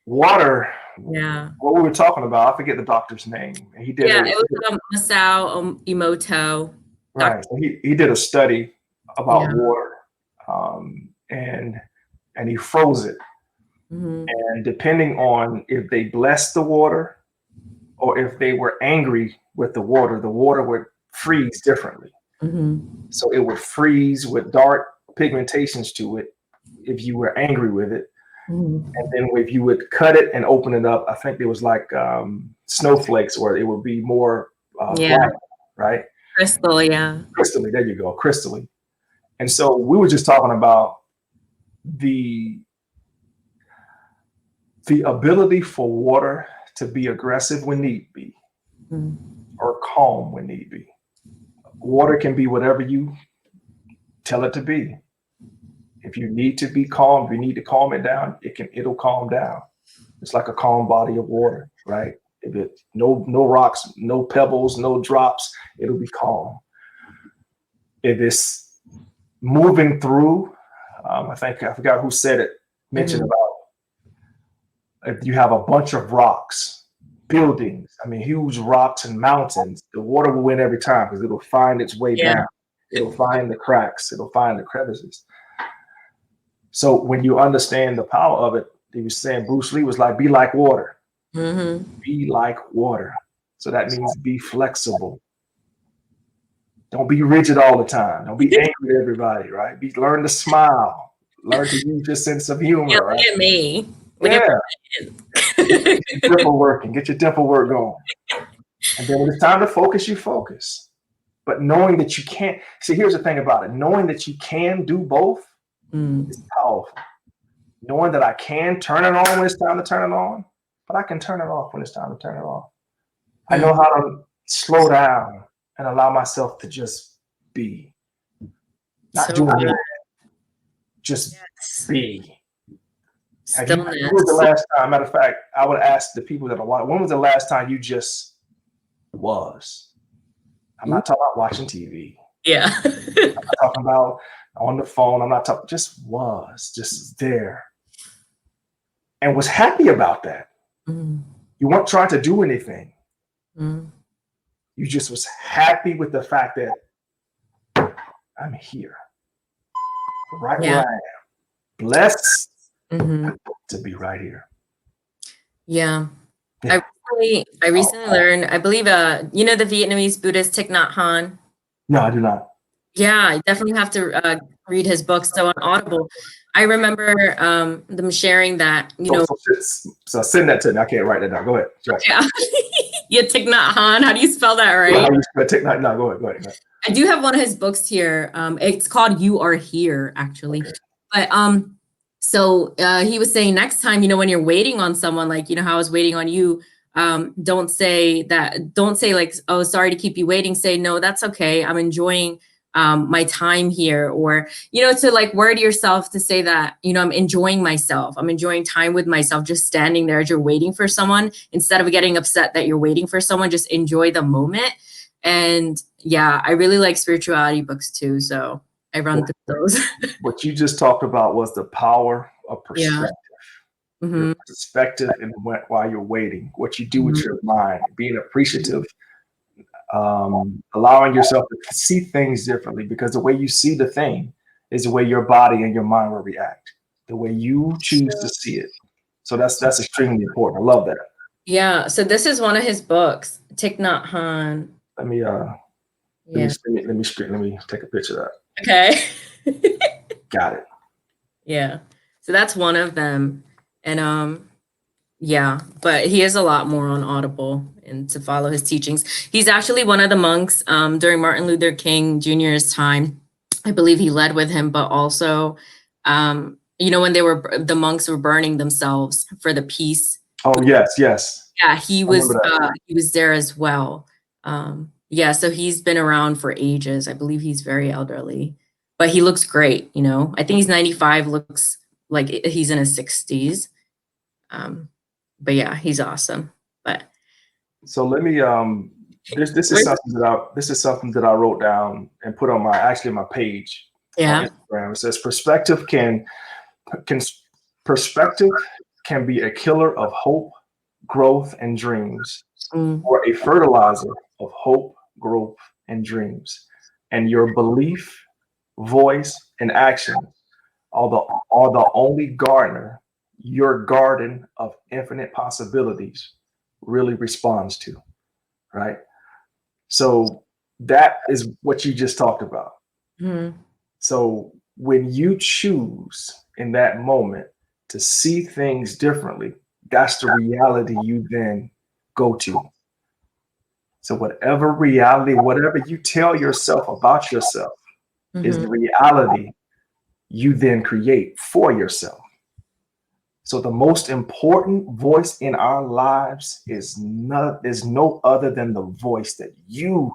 water, Yeah. what we were talking about, I forget the doctor's name. He did it was Masao Emoto. Right. So he did a study about Yeah. water, and he froze it. Mm-hmm. And depending on if they blessed the water or if they were angry with the water would freeze differently. Mm-hmm. So it would freeze with dark pigmentations to it if you were angry with it. Mm-hmm. And then if you would cut it and open it up, I think there was like snowflakes where it would be more black, right? Crystal, yeah. Crystally, there you go, crystally. And so we were just talking about the ability for water to be aggressive when need be, or calm when need be. Water can be whatever you tell it to be. If you need to be calm, if you need to calm it down, it'll calm down. It's like a calm body of water, right? If it no rocks, no pebbles, no drops, it'll be calm. If it's moving through, I forgot who said it, mentioned about if you have a bunch of rocks, buildings, huge rocks and mountains, the water will win every time because it'll find its way down. It'll find the cracks. It'll find the crevices. So when you understand the power of it, he was saying Bruce Lee was like, be like water. Mm-hmm. Be like water. So that means be flexible. Don't be rigid all the time. Don't be angry with everybody, right? Learn to smile. Learn to use your sense of humor, right? Look at me. Get your dimple working. Get your dimple work going. And then when it's time to focus, you focus. But knowing that you can't, see, here's the thing about it. Knowing that you can do both is powerful. Knowing that I can turn it on when it's time to turn it on, but I can turn it off when it's time to turn it off. I know how to slow down and allow myself to just be. Not doing anything. Just be. When was the last time? Matter of fact, I would ask the people that are watching, when was the last time you just was? I'm not talking about watching TV. Yeah. I'm not talking about on the phone. I'm not talking, just was, just there. And was happy about that. You weren't trying to do anything. You just was happy with the fact that I'm here. Right where I am. Blessed to be right here. Yeah. I recently learned, I believe, you know the Vietnamese Buddhist Thich Nhat Hanh? No, I do not. Yeah, I definitely have to read his books. So on Audible, I remember them sharing that, So send that to me. I can't write that down. Go ahead. Yeah. Thich Nhat Hanh. How do you spell that, right? How do you spell Thich Nhat? No, go ahead. I do have one of his books here. It's called You Are Here, actually. Okay. But so he was saying next time, when you're waiting on someone, like, how I was waiting on you, don't say like, oh, sorry to keep you waiting. Say, no, that's okay. I'm enjoying my time here, or, to like word yourself to say that, I'm enjoying myself. I'm enjoying time with myself, just standing there as you're waiting for someone, instead of getting upset that you're waiting for someone, just enjoy the moment. And yeah, I really like spirituality books too. So I run through those. What you just talked about was the power of perspective. Yeah. Your perspective and while you're waiting, what you do with your mind, being appreciative, allowing yourself to see things differently, because the way you see the thing is the way your body and your mind will react, the way you choose to see it. So that's extremely important. I love that. Yeah. So this is one of his books, Thich Nhat Hanh. Let me take a picture of that. Okay. Got it. Yeah. So that's one of them. And yeah, but he has a lot more on Audible and to follow his teachings. He's actually one of the monks during Martin Luther King Jr.'s time. I believe he led with him, but also, when the monks were burning themselves for the peace. Oh, yes. Yeah, he was there as well. Yeah, so he's been around for ages. I believe he's very elderly, but he looks great, you know. I think he's 95, looks like he's in his 60s. But yeah, he's awesome. But so let me this is something that I wrote down and put on my page on yeah. Instagram. It says perspective can be a killer of hope, growth, and dreams, or a fertilizer of hope, growth, and dreams. And your belief, voice, and action are the only gardener your garden of infinite possibilities really responds to, right? So that is what you just talked about. Mm-hmm. So when you choose in that moment to see things differently, that's the reality you then go to. So whatever reality, whatever you tell yourself about yourself is the reality you then create for yourself. So the most important voice in our lives is no other than the voice that you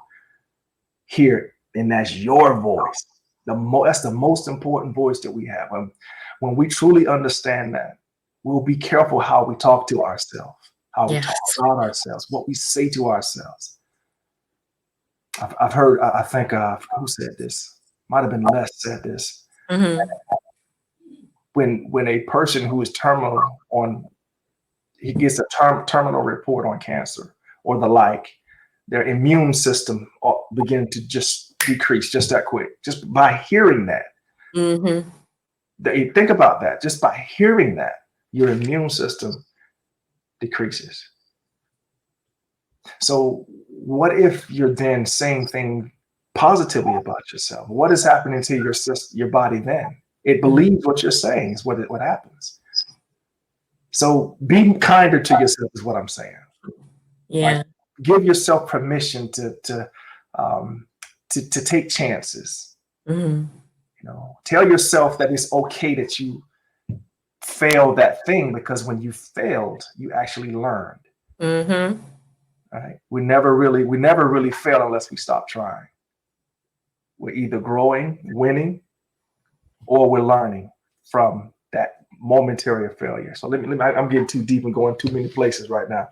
hear, and that's your voice. That's the most important voice that we have. When we truly understand that, we'll be careful how we talk to ourselves, how we talk about ourselves, what we say to ourselves. I've heard, I think, who said this? Might have been Les said this. When a person who is terminal he gets a terminal report on cancer or the like, their immune system begin to just decrease just that quick, just by hearing that. Think about that. Just by hearing that, your immune system decreases. So what if you're then saying things positively about yourself? What is happening to your body then? It believes what you're saying is what happens. So be kinder to yourself is what I'm saying. Yeah. Like, give yourself permission to take chances. You know, tell yourself that it's okay that you failed that thing, because when you failed, you actually learned. Right? We never really fail unless we stop trying. We're either growing, winning, or we're learning from that momentary failure. So I'm getting too deep and going too many places right now.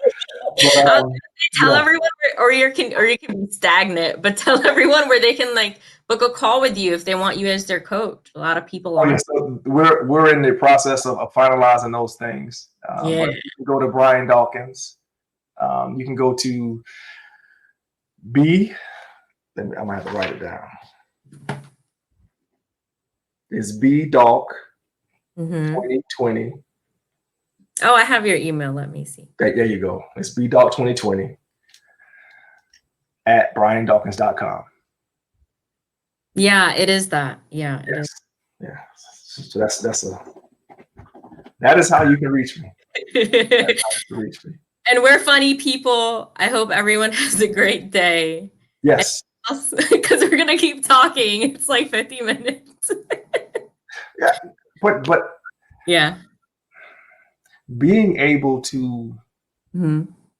But, tell everyone, or you can be stagnant, but tell everyone where they can like book a call with you if they want you as their coach. A lot of people. So we're in the process of finalizing those things. But you can go to Brian Dawkins. You can go to I'm gonna have to write it down. It's B-Dawk 2020. Oh, I have your email. Let me see. There you go. It's B-Dawk 2020 at briandawkins.com. Yeah, it is that. Yeah, it is. Yeah. So that is how you can reach me. And we're funny people. I hope everyone has a great day. Yes. Because we're gonna keep talking. It's like 50 minutes. Yeah, but yeah, being able to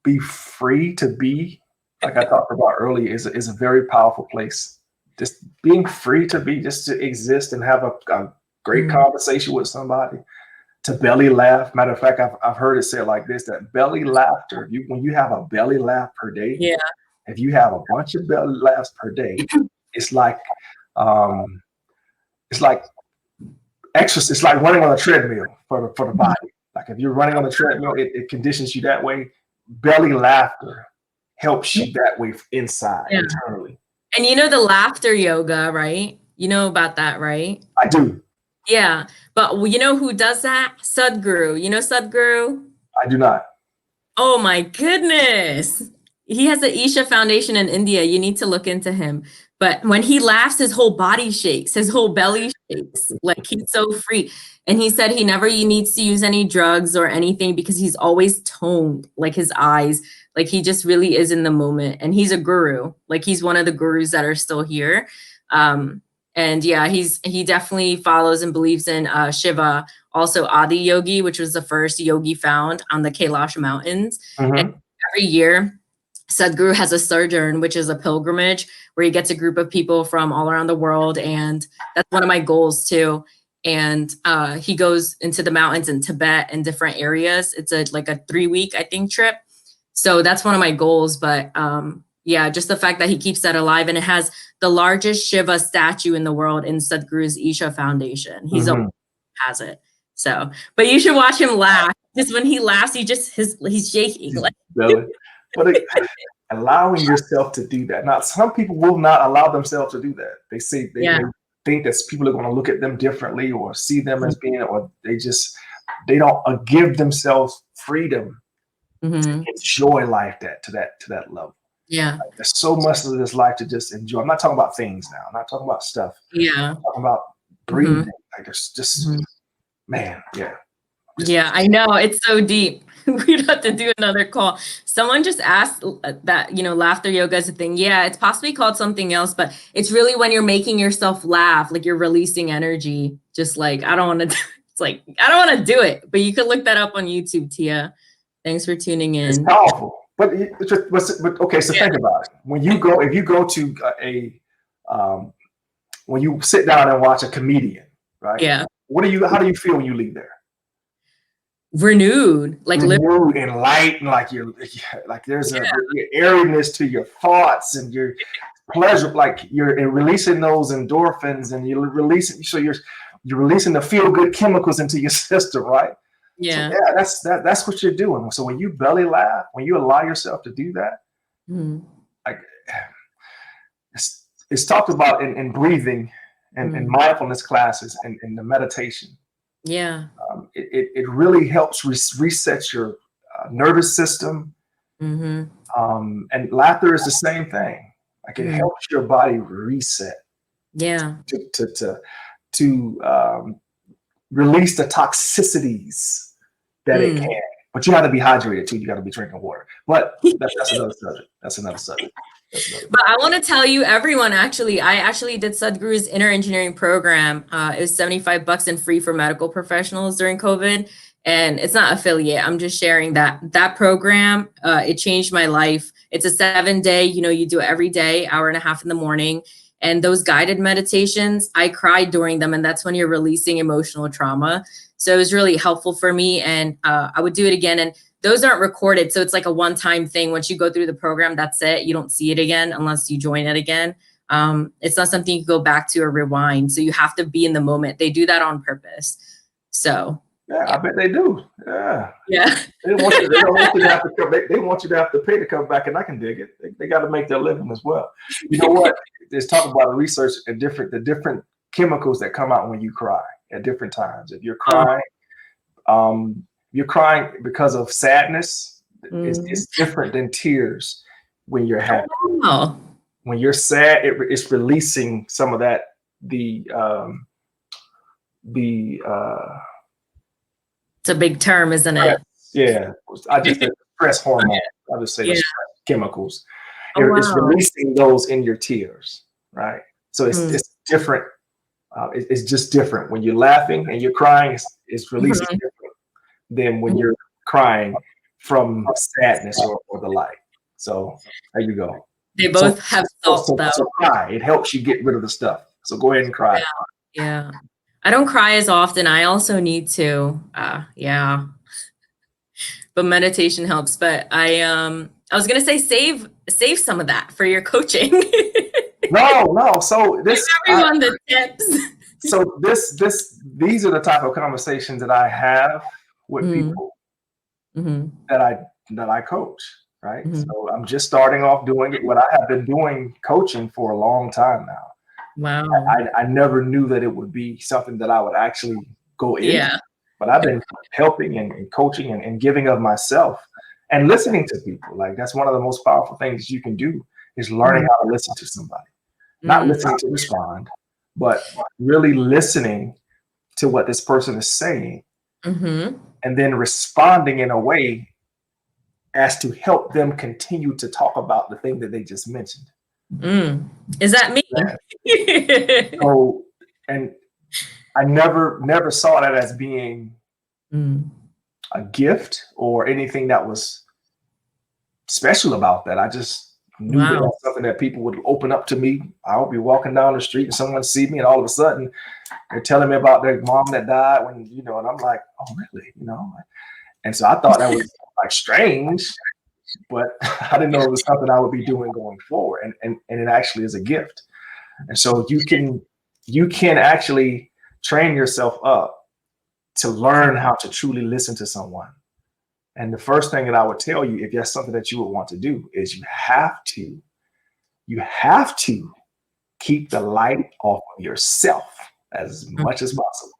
be free to be, like I talked about earlier, is a very powerful place. Just being free to be, just to exist and have a great conversation with somebody, to belly laugh. Matter of fact, I've heard it said like this: that belly laughter, when you have a belly laugh per day, if you have a bunch of belly laughs per day, it's like exercise. It's like running on a treadmill for the body. Like if you're running on a treadmill, it conditions you that way. Belly laughter helps you that way inside, internally. And you know the laughter yoga, right? You know about that, right? I do. Yeah, but you know who does that? Sadhguru. You know Sadhguru? I do not. Oh my goodness. He has the Isha Foundation in India. You need to look into him. But when he laughs, his whole body shakes, his whole belly shakes. Like he's so free. And he said he never needs to use any drugs or anything because he's always toned, like his eyes. Like he just really is in the moment. And he's a guru. Like he's one of the gurus that are still here. And yeah, he definitely follows and believes in Shiva. Also Adi Yogi, which was the first yogi found on the Kailash Mountains. And every year Sadhguru has a sojourn, which is a pilgrimage where he gets a group of people from all around the world. And that's one of my goals too. And he goes into the mountains in Tibet and different areas. It's like a 3-week, I think, trip. So that's one of my goals. But yeah, just the fact that he keeps that alive, and it has the largest Shiva statue in the world in Sadhguru's C.H.A.I Foundation. He's has it. So, but you should watch him laugh. Just when he laughs, he's shaking. Like, but allowing yourself to do that. Now, some people will not allow themselves to do that. They say they think that people are going to look at them differently or see them as being, or they don't give themselves freedom to enjoy life to that level. Yeah. Like, there's so much of this life to just enjoy. I'm not talking about things now. I'm not talking about stuff. Yeah. I'm talking about breathing. Like there's just, man, yeah. Yeah, I know. It's so deep. We'd have to do another call. Someone just asked that, laughter yoga is a thing. Yeah, it's possibly called something else, but it's really when you're making yourself laugh, like you're releasing energy. Just like, I don't want to, it's like, I don't want to do it, but you could look that up on YouTube, Tia. Thanks for tuning in. It's powerful. But okay, so think about it. If you go to when you sit down and watch a comedian, right? Yeah. How do you feel when you leave there? Renewed, like renewed and light, and like there's a airiness to your thoughts and your pleasure, like you're releasing those endorphins, and you're releasing the feel-good chemicals into your system, right? Yeah. So that's what you're doing. So when you belly laugh, when you allow yourself to do that, like it's talked about in breathing and in mindfulness classes and in the meditation. Yeah. It really helps reset your nervous system. And laughter is the same thing. Like it helps your body reset. Yeah. To release the toxicities that it can. But you have to be hydrated too. You got to be drinking water. But that's another subject. That's another subject. But I want to tell you, everyone, I actually did Sadhguru's inner engineering program. It was $75 and free for medical professionals during COVID. And it's not affiliate. I'm just sharing that program. It changed my life. It's a 7-day, you do it every day, hour and a half in the morning. And those guided meditations, I cried during them. And that's when you're releasing emotional trauma. So it was really helpful for me. And I would do it again. And those aren't recorded. So it's like a one-time thing. Once you go through the program, that's it. You don't see it again unless you join it again. It's not something you can go back to or rewind. So you have to be in the moment. They do that on purpose. So yeah. I bet they do. Yeah. Yeah. They don't want you to have to come. They want you to have to pay to come back, and I can dig it. They got to make their living as well. You know what? There's talk about the research and the different chemicals that come out when you cry at different times. If you're crying because of sadness, it's different than tears when you're happy. Oh. When you're sad, it's releasing some of that, it's a big term, isn't it? Yeah. I just said stress hormone. I just say the stress chemicals. It's releasing those in your tears, right? So it's different. It's just different. When you're laughing and you're crying, it's releasing different than when you're crying from sadness or the like. So there you go. They both have salt, though. So cry. It helps you get rid of the stuff. So go ahead and cry. Yeah. I don't cry as often. I also need to. But meditation helps. But I was gonna say save some of that for your coaching. No. So this everyone the tips. So these are the type of conversations that I have with people that I coach, right? So I'm just starting off doing it. What I have been doing coaching for a long time now. Wow. I never knew that it would be something that I would actually go into. But I've been helping and coaching and giving of myself and listening to people. Like that's one of the most powerful things you can do is learning how to listen to somebody. Not listening to respond, but really listening to what this person is saying and then responding in a way as to help them continue to talk about the thing that they just mentioned. Is that me? So, and I never saw that as being a gift or anything that was special about that. I just knew that that's something that people would open up to me. I would be walking down the street and someone see me, and all of a sudden they're telling me about their mom that died when, you know, and I'm like, oh, really? You know? And so I thought that was like strange, but I didn't know it was something I would be doing going forward. And it actually is a gift. And so you can actually train yourself up to learn how to truly listen to someone. And the first thing that I would tell you, if that's something that you would want to do, is you have to keep the light off of yourself as much as possible.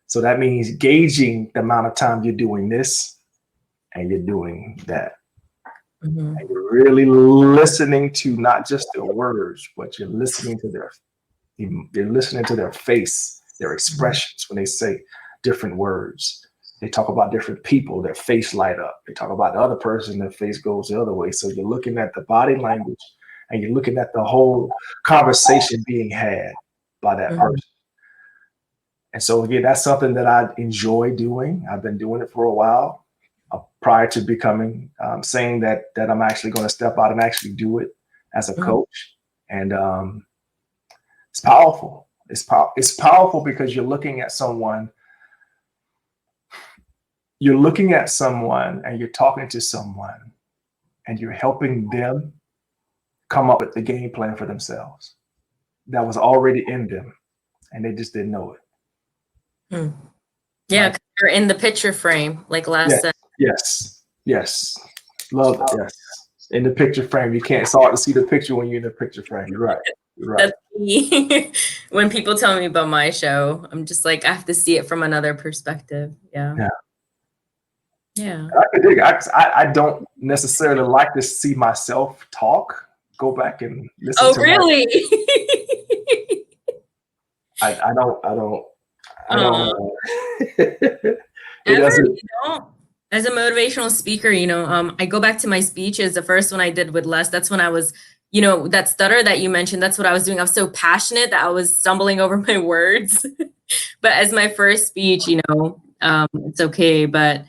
So that means gauging the amount of time you're doing this and you're doing that. And you're really listening to not just their words, but you're listening to their face, their expressions when they say different words. They talk about different people, their face light up. They talk about the other person, their face goes the other way. So you're looking at the body language and you're looking at the whole conversation being had by that person. And so again, that's something that I enjoy doing. I've been doing it for a while prior to becoming, saying that I'm actually going to step out and actually do it as a coach. And it's powerful. It's powerful because you're looking at someone. You're looking at someone and you're talking to someone and you're helping them come up with the game plan for themselves that was already in them and they just didn't know it. Yeah, because you're in the picture frame, like last time. Yes. Love it. Yes. In the picture frame. You can't, it's hard to see the picture when you're in the picture frame. You're right. That's me. When people tell me about my show, I'm just like, I have to see it from another perspective. Yeah. I could dig it. I don't necessarily like to see myself talk. Go back and listen to really? I don't. It doesn't. As a motivational speaker, you know, I go back to my speeches. The first one I did with Les, that's when I was, you know, that stutter that you mentioned, that's what I was doing. I was so passionate that I was stumbling over my words. But as my first speech, you know, it's okay. But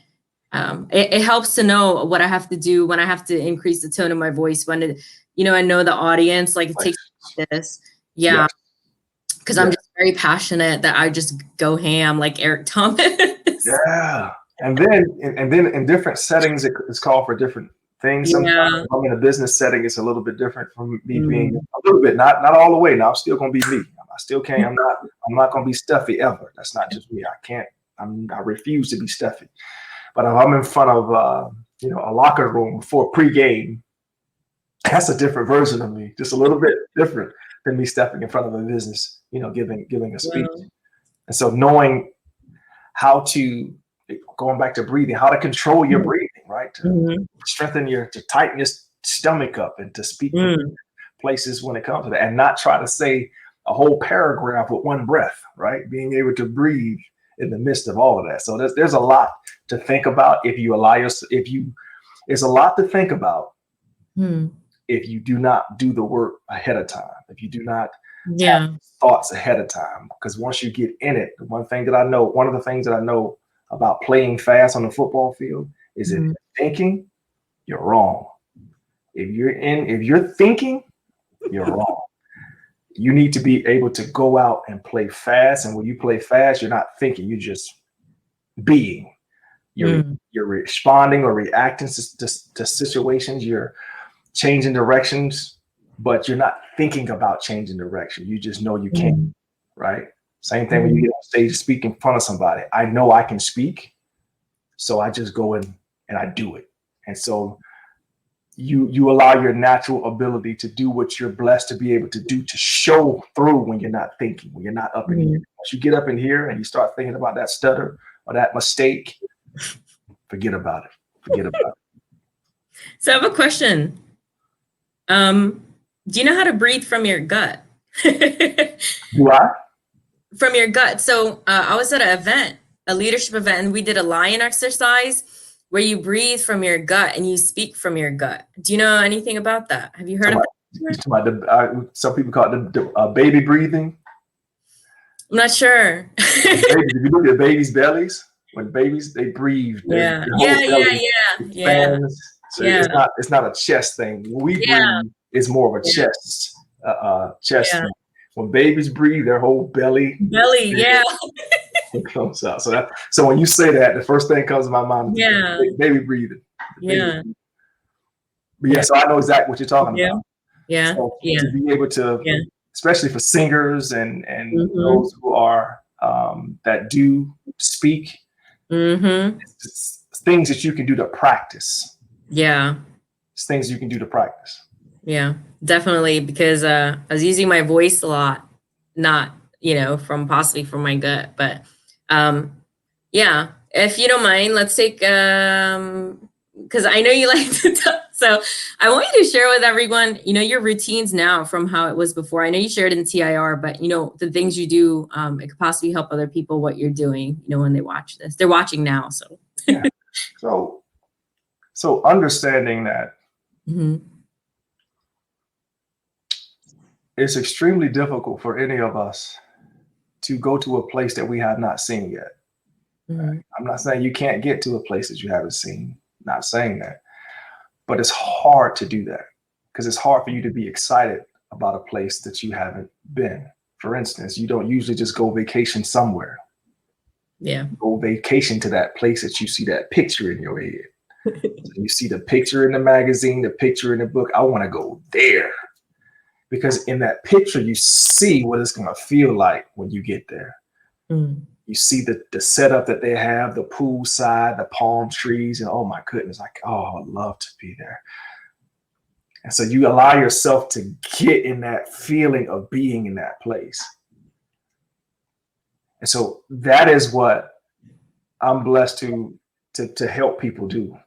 it helps to know what I have to do when I have to increase the tone of my voice, when it, you know, I know the audience, like it takes this. Yeah. Because I'm just very passionate that I just go ham like Eric Thomas. Yeah. And then in different settings, it's called for different things. Sometimes if I'm in a business setting, it's a little bit different from me being a little bit, not all the way. Now I'm still going to be me. I still can't, I'm not going to be stuffy ever. That's not just me. I refuse to be stuffy. But if I'm in front of, you know, a locker room for pregame, that's a different version of me, just a little bit different than me stepping in front of a business, you know, giving a speech. And so knowing how to, going back to breathing, how to control your breathing, right? To strengthen to tighten your stomach up and to speak from places when it comes to that, and not try to say a whole paragraph with one breath, right? Being able to breathe in the midst of all of that. So there's a lot to think about if you allow yourself, there's a lot to think about if you do not do the work ahead of time, if you do not have thoughts ahead of time. Because once you get in it, one of the things that I know about playing fast on the football field is if you're thinking, you're wrong. If you're thinking, you're wrong. You need to be able to go out and play fast. And when you play fast, you're not thinking, you're just being. You're responding or reacting to situations. You're changing directions, but you're not thinking about changing direction. You just know you can, right? Same thing when you get on stage to speak in front of somebody. I know I can speak, so I just go in and I do it. And so you allow your natural ability to do what you're blessed to be able to do, to show through when you're not thinking, when you're not up in here. Once you get up in here and you start thinking about that stutter or that mistake, forget about it. So I have a question. Do you know how to breathe from your gut? Do I? From your gut. So I was at an event, a leadership event, and we did a lion exercise where you breathe from your gut and you speak from your gut. Do you know anything about that? Have you heard of that? Some people call it the baby breathing. I'm not sure. If you look at babies' bellies, when babies, they breathe. Yeah. Expands So Yeah. it's not a chest thing. When we Yeah. breathe, it's more of a Yeah. chest Yeah. thing. When babies breathe, their whole belly Yeah. comes out. So when you say that, the first thing comes to my mind is Yeah. baby breathing. Yeah. But yeah, so I know exactly what you're talking Yeah. about. Yeah. So Yeah. to be able to, Yeah. especially for singers and Mm-hmm. those who are that do speak, Mm-hmm. it's things that you can do to practice. Yeah. It's things you can do to practice. Yeah, definitely. Because I was using my voice a lot, not, possibly from my gut, but yeah, if you don't mind, let's take, because I know you like to talk, so I want you to share with everyone, your routines now from how it was before. I know you shared in TIR, but the things you do, it could possibly help other people what you're doing, when they watch this. They're watching now, so. Yeah. So understanding that Mm-hmm. it's extremely difficult for any of us to go to a place that we have not seen yet. Mm-hmm. I'm not saying you can't get to a place that you haven't seen, not saying that, but it's hard to do that because it's hard for you to be excited about a place that you haven't been. For instance, you don't usually just go vacation somewhere. Yeah. You go vacation to that place that you see that picture in your head. So you see the picture in the magazine, the picture in the book. I want to go there because in that picture, you see what it's going to feel like when you get there. Mm. You see the setup that they have, the pool side, the palm trees, and oh my goodness, I'd love to be there. And so you allow yourself to get in that feeling of being in that place. And so that is what I'm blessed to help people do,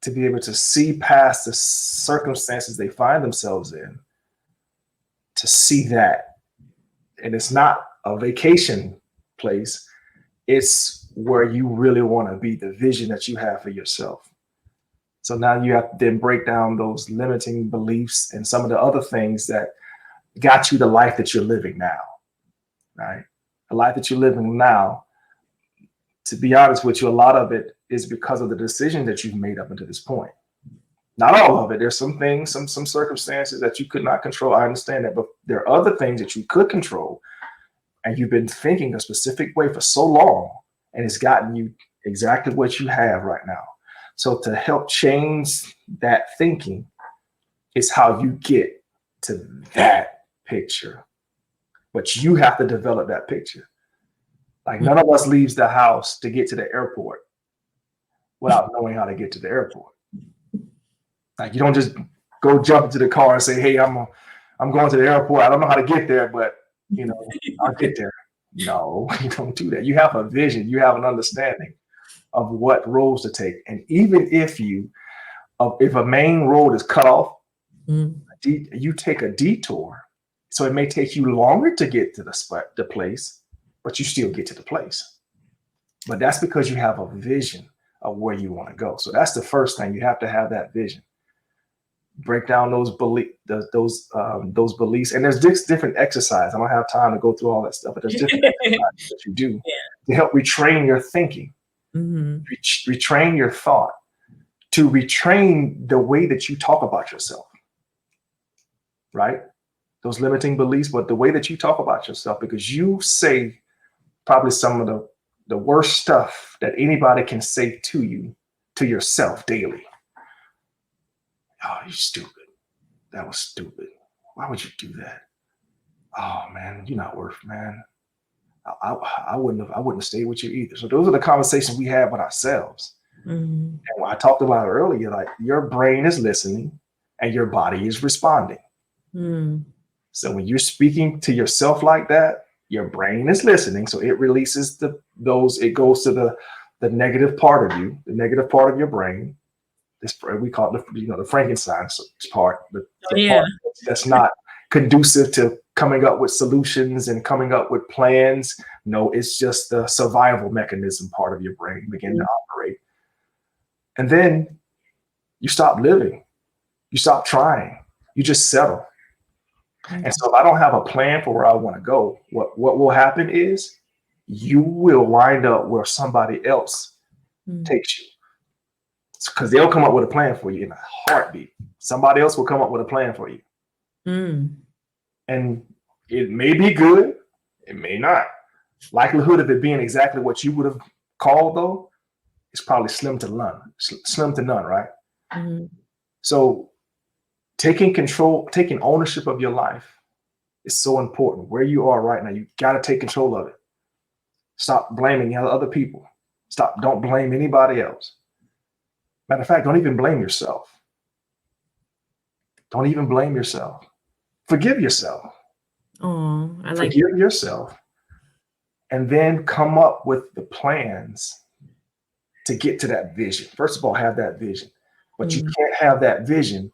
to be able to see past the circumstances they find themselves in, to see that. And it's not a vacation place. It's where you really want to be, the vision that you have for yourself. So now you have to then break down those limiting beliefs and some of the other things that got you the life that you're living now, right? The life that you're living now, to be honest with you, a lot of it is because of the decision that you've made up until this point. Not all of it. There's some things, some circumstances that you could not control. I understand that, but there are other things that you could control. And you've been thinking a specific way for so long, and it's gotten you exactly what you have right now. So to help change that thinking is how you get to that picture. But you have to develop that picture. Like none of us leaves the house to get to the airport without knowing how to get to the airport. Like you don't just go jump into the car and say, "Hey, I'm going to the airport. I don't know how to get there, but I'll get there." No, you don't do that. You have a vision. You have an understanding of what roads to take. And even if a main road is cut off, you take a detour. So it may take you longer to get to the place, but you still get to the place. But that's because you have a vision of where you want to go. So that's the first thing. You have to have that vision. Break down those those beliefs, and there's different exercises. I don't have time to go through all that stuff, but there's different exercises that you do to help retrain your thinking, retrain your thought, to retrain the way that you talk about yourself. Right? Those limiting beliefs, but the way that you talk about yourself, because you say probably some of the worst stuff that anybody can say to you, to yourself daily. Oh, you stupid. That was stupid. Why would you do that? Oh man, you're not worth, man. I wouldn't have stayed with you either. So those are the conversations we have with ourselves. And when I talked about it earlier, like your brain is listening and your body is responding. So when you're speaking to yourself like that, your brain is listening. So it releases it goes to the negative part of you, the negative part of your brain. We call it the Frankenstein part, the part that's not conducive to coming up with solutions and coming up with plans. No, it's just the survival mechanism part of your brain begin to operate. And then you stop living, you stop trying, you just settle. And so if I don't have a plan for where I want to go, what will happen is you will wind up where somebody else takes you. because they'll come up with a plan for you in a heartbeat. Somebody else will come up with a plan for you. And it may be good, it may not. Likelihood of it being exactly what you would have called, though, is probably slim to none, right? So taking control, taking ownership of your life is so important. Where you are right now, you got to take control of it. Stop blaming other people. Don't blame anybody else. Matter of fact, don't even blame yourself. Don't even blame yourself. Forgive yourself. Oh, I like Forgive yourself. And then come up with the plans to get to that vision. First of all, have that vision. But you can't have that vision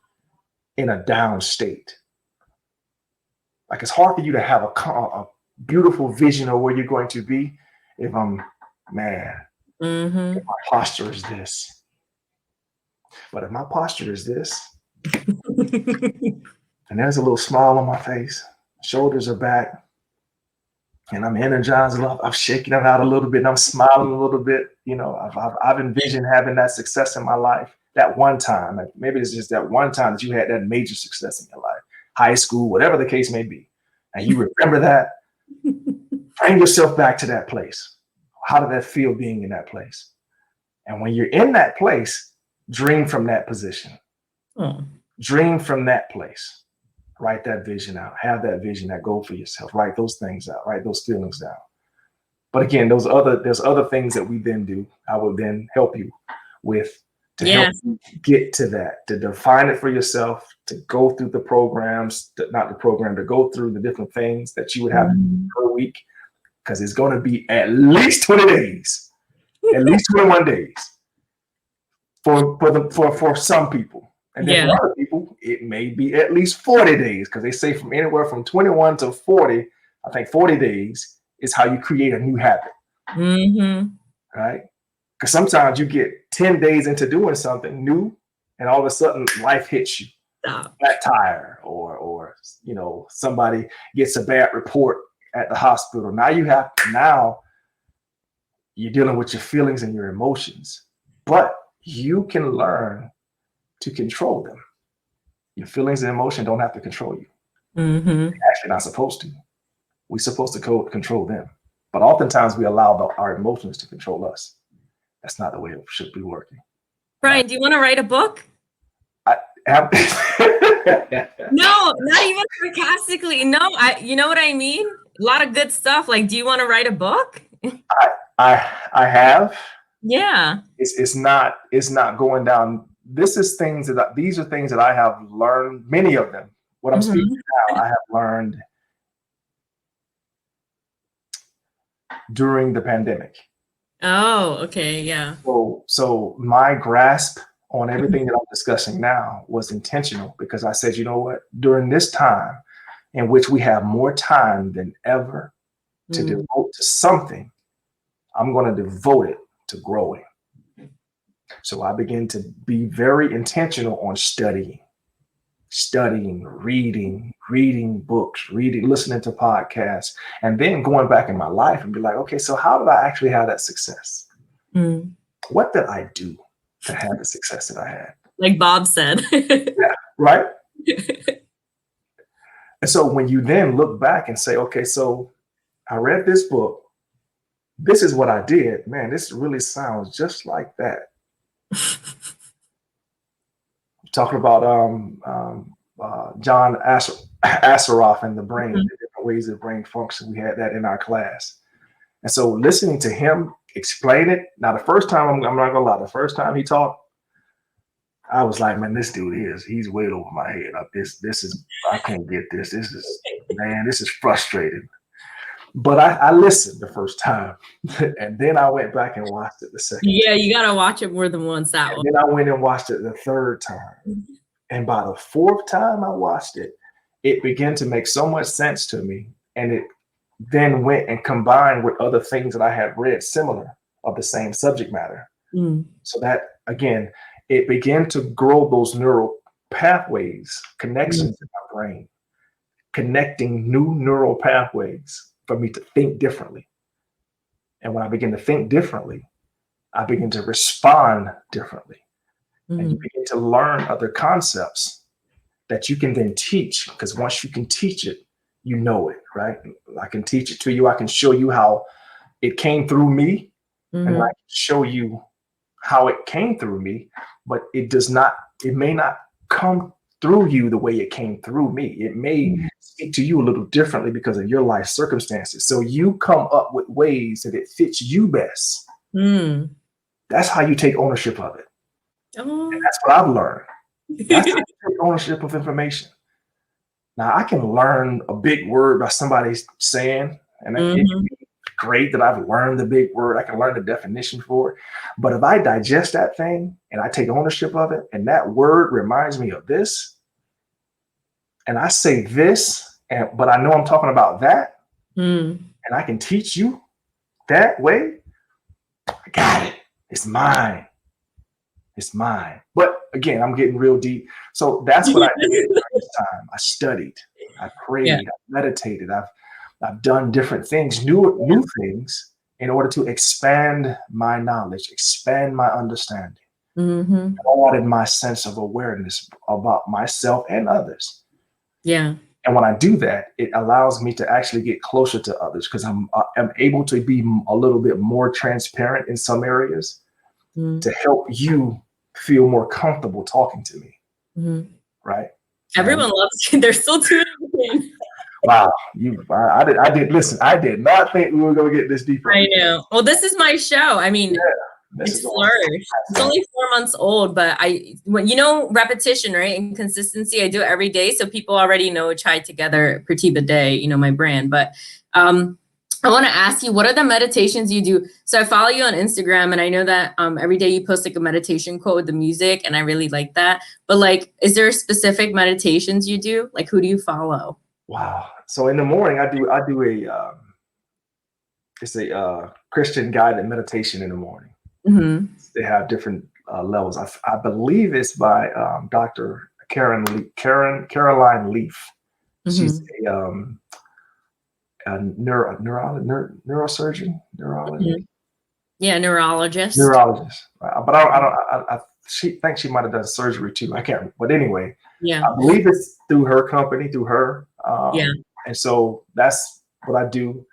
in a down state. Like, it's hard for you to have a beautiful vision of where you're going to be if I'm mad. If my posture is this. But if my posture is this, and there's a little smile on my face, shoulders are back, and I'm energized a lot, I'm shaking it out a little bit, and I'm smiling a little bit. You know, I've envisioned having that success in my life. That one time, maybe it's just that one time that you had that major success in your life, high school, whatever the case may be. And you remember that, bring yourself back to that place. How did that feel being in that place? And when you're in that place, dream from that position. Dream from that place. Write that vision out. Have that vision, that goal for yourself. Write those things out. Write those feelings down. But again, there's other things that we then do. I will then help you with to help you get to that, to define it for yourself, to go through the programs, to go through the different things that you would have per week, because it's going to be at least 20 days, at least 21 days for some people. And then for other people, it may be at least 40 days, because they say from anywhere from 21 to 40, I think 40 days is how you create a new habit. Right? Because sometimes you get 10 days into doing something new, and all of a sudden life hits you. Flat tire, or you know, somebody gets a bad report at the hospital. Now you're dealing with your feelings and your emotions, but you can learn to control them. Your feelings and emotion don't have to control you. They're actually not supposed to. We're supposed to control them. But oftentimes we allow our emotions to control us. That's not the way it should be working. Brian, do you want to write a book? No, not even sarcastically. No, you know what I mean? A lot of good stuff. Like, do you want to write a book? I have. Yeah. It's not going down. These are things that I have learned, many of them. What I'm speaking now, I have learned during the pandemic. Oh, okay, yeah. So my grasp on everything that I'm discussing now was intentional, because I said, you know what, during this time in which we have more time than ever to devote to something, I'm going to devote it to growing. So I began to be very intentional on studying, reading books, listening to podcasts, and then going back in my life and be like, okay, so how did I actually have that success? What did I do to have the success that I had? Like Bob said. Yeah, right? And so when you then look back and say, okay, so I read this book, this is what I did, man, this really sounds just like that. Talking about John Assaraf and the brain, the different ways the brain functions. We had that in our class. And so listening to him explain it. Now, the first time, I'm not gonna lie, the first time he talked, I was like, man, this dude he's way over my head. This is, I can't get this. This is frustrating. But I listened the first time, and then I went back and watched it the second time. You gotta watch it more than once. Then I went and watched it the third time. And by the fourth time I watched it, it began to make so much sense to me. And it then went and combined with other things that I had read similar of the same subject matter. So that, again, it began to grow those neural pathways, connections in my brain, connecting new neural pathways for me to think differently. And when I begin to think differently, I begin to respond differently. and you begin to learn other concepts that you can then teach. Because once you can teach it, you know it, right? I can teach it to you. I can show you how it came through me, and I can show you how it came through me, but it may not come through you the way it came through me. It may speak to you a little differently because of your life circumstances. So you come up with ways that it fits you best. That's how you take ownership of it. And that's what I've learned. That's how you take ownership of information. Now, I can learn a big word by somebody saying, and it can be great that I've learned the big word. I can learn the definition for it. But if I digest that thing and I take ownership of it, and that word reminds me of this, and I say this, but I know I'm talking about that, and I can teach you that way, I got it. It's mine. It's mine. But again, I'm getting real deep. So that's what I did during this time. I studied, I prayed, I meditated, I've done different things, new things, in order to expand my knowledge, expand my understanding, broaden my sense of awareness about myself and others. Yeah. And when I do that, it allows me to actually get closer to others, because I'm able to be a little bit more transparent in some areas to help you feel more comfortable talking to me. Right? Everyone loves you. They're still tuning in. Wow, I did listen. I did not think we were going to get this deep. I know. Well, this is my show. I mean, it's flourished. It's only 4 months old, but repetition, right, and consistency. I do it every day, so people already know chaitogether, Pratiba Day, my brand. But I want to ask you, what are the meditations you do? So I follow you on Instagram, and I know that every day you post like a meditation quote with the music, and I really like that. But like, is there specific meditations you do? Like, who do you follow? Wow. So in the morning, I do a Christian guided meditation in the morning. They have different levels. I believe it's by Dr. Caroline Leaf. She's a neurosurgeon, neurologist. Yeah, neurologist. But she thinks she might have done surgery too. I can't. But anyway, I believe it's through her company, through her. And so that's what I do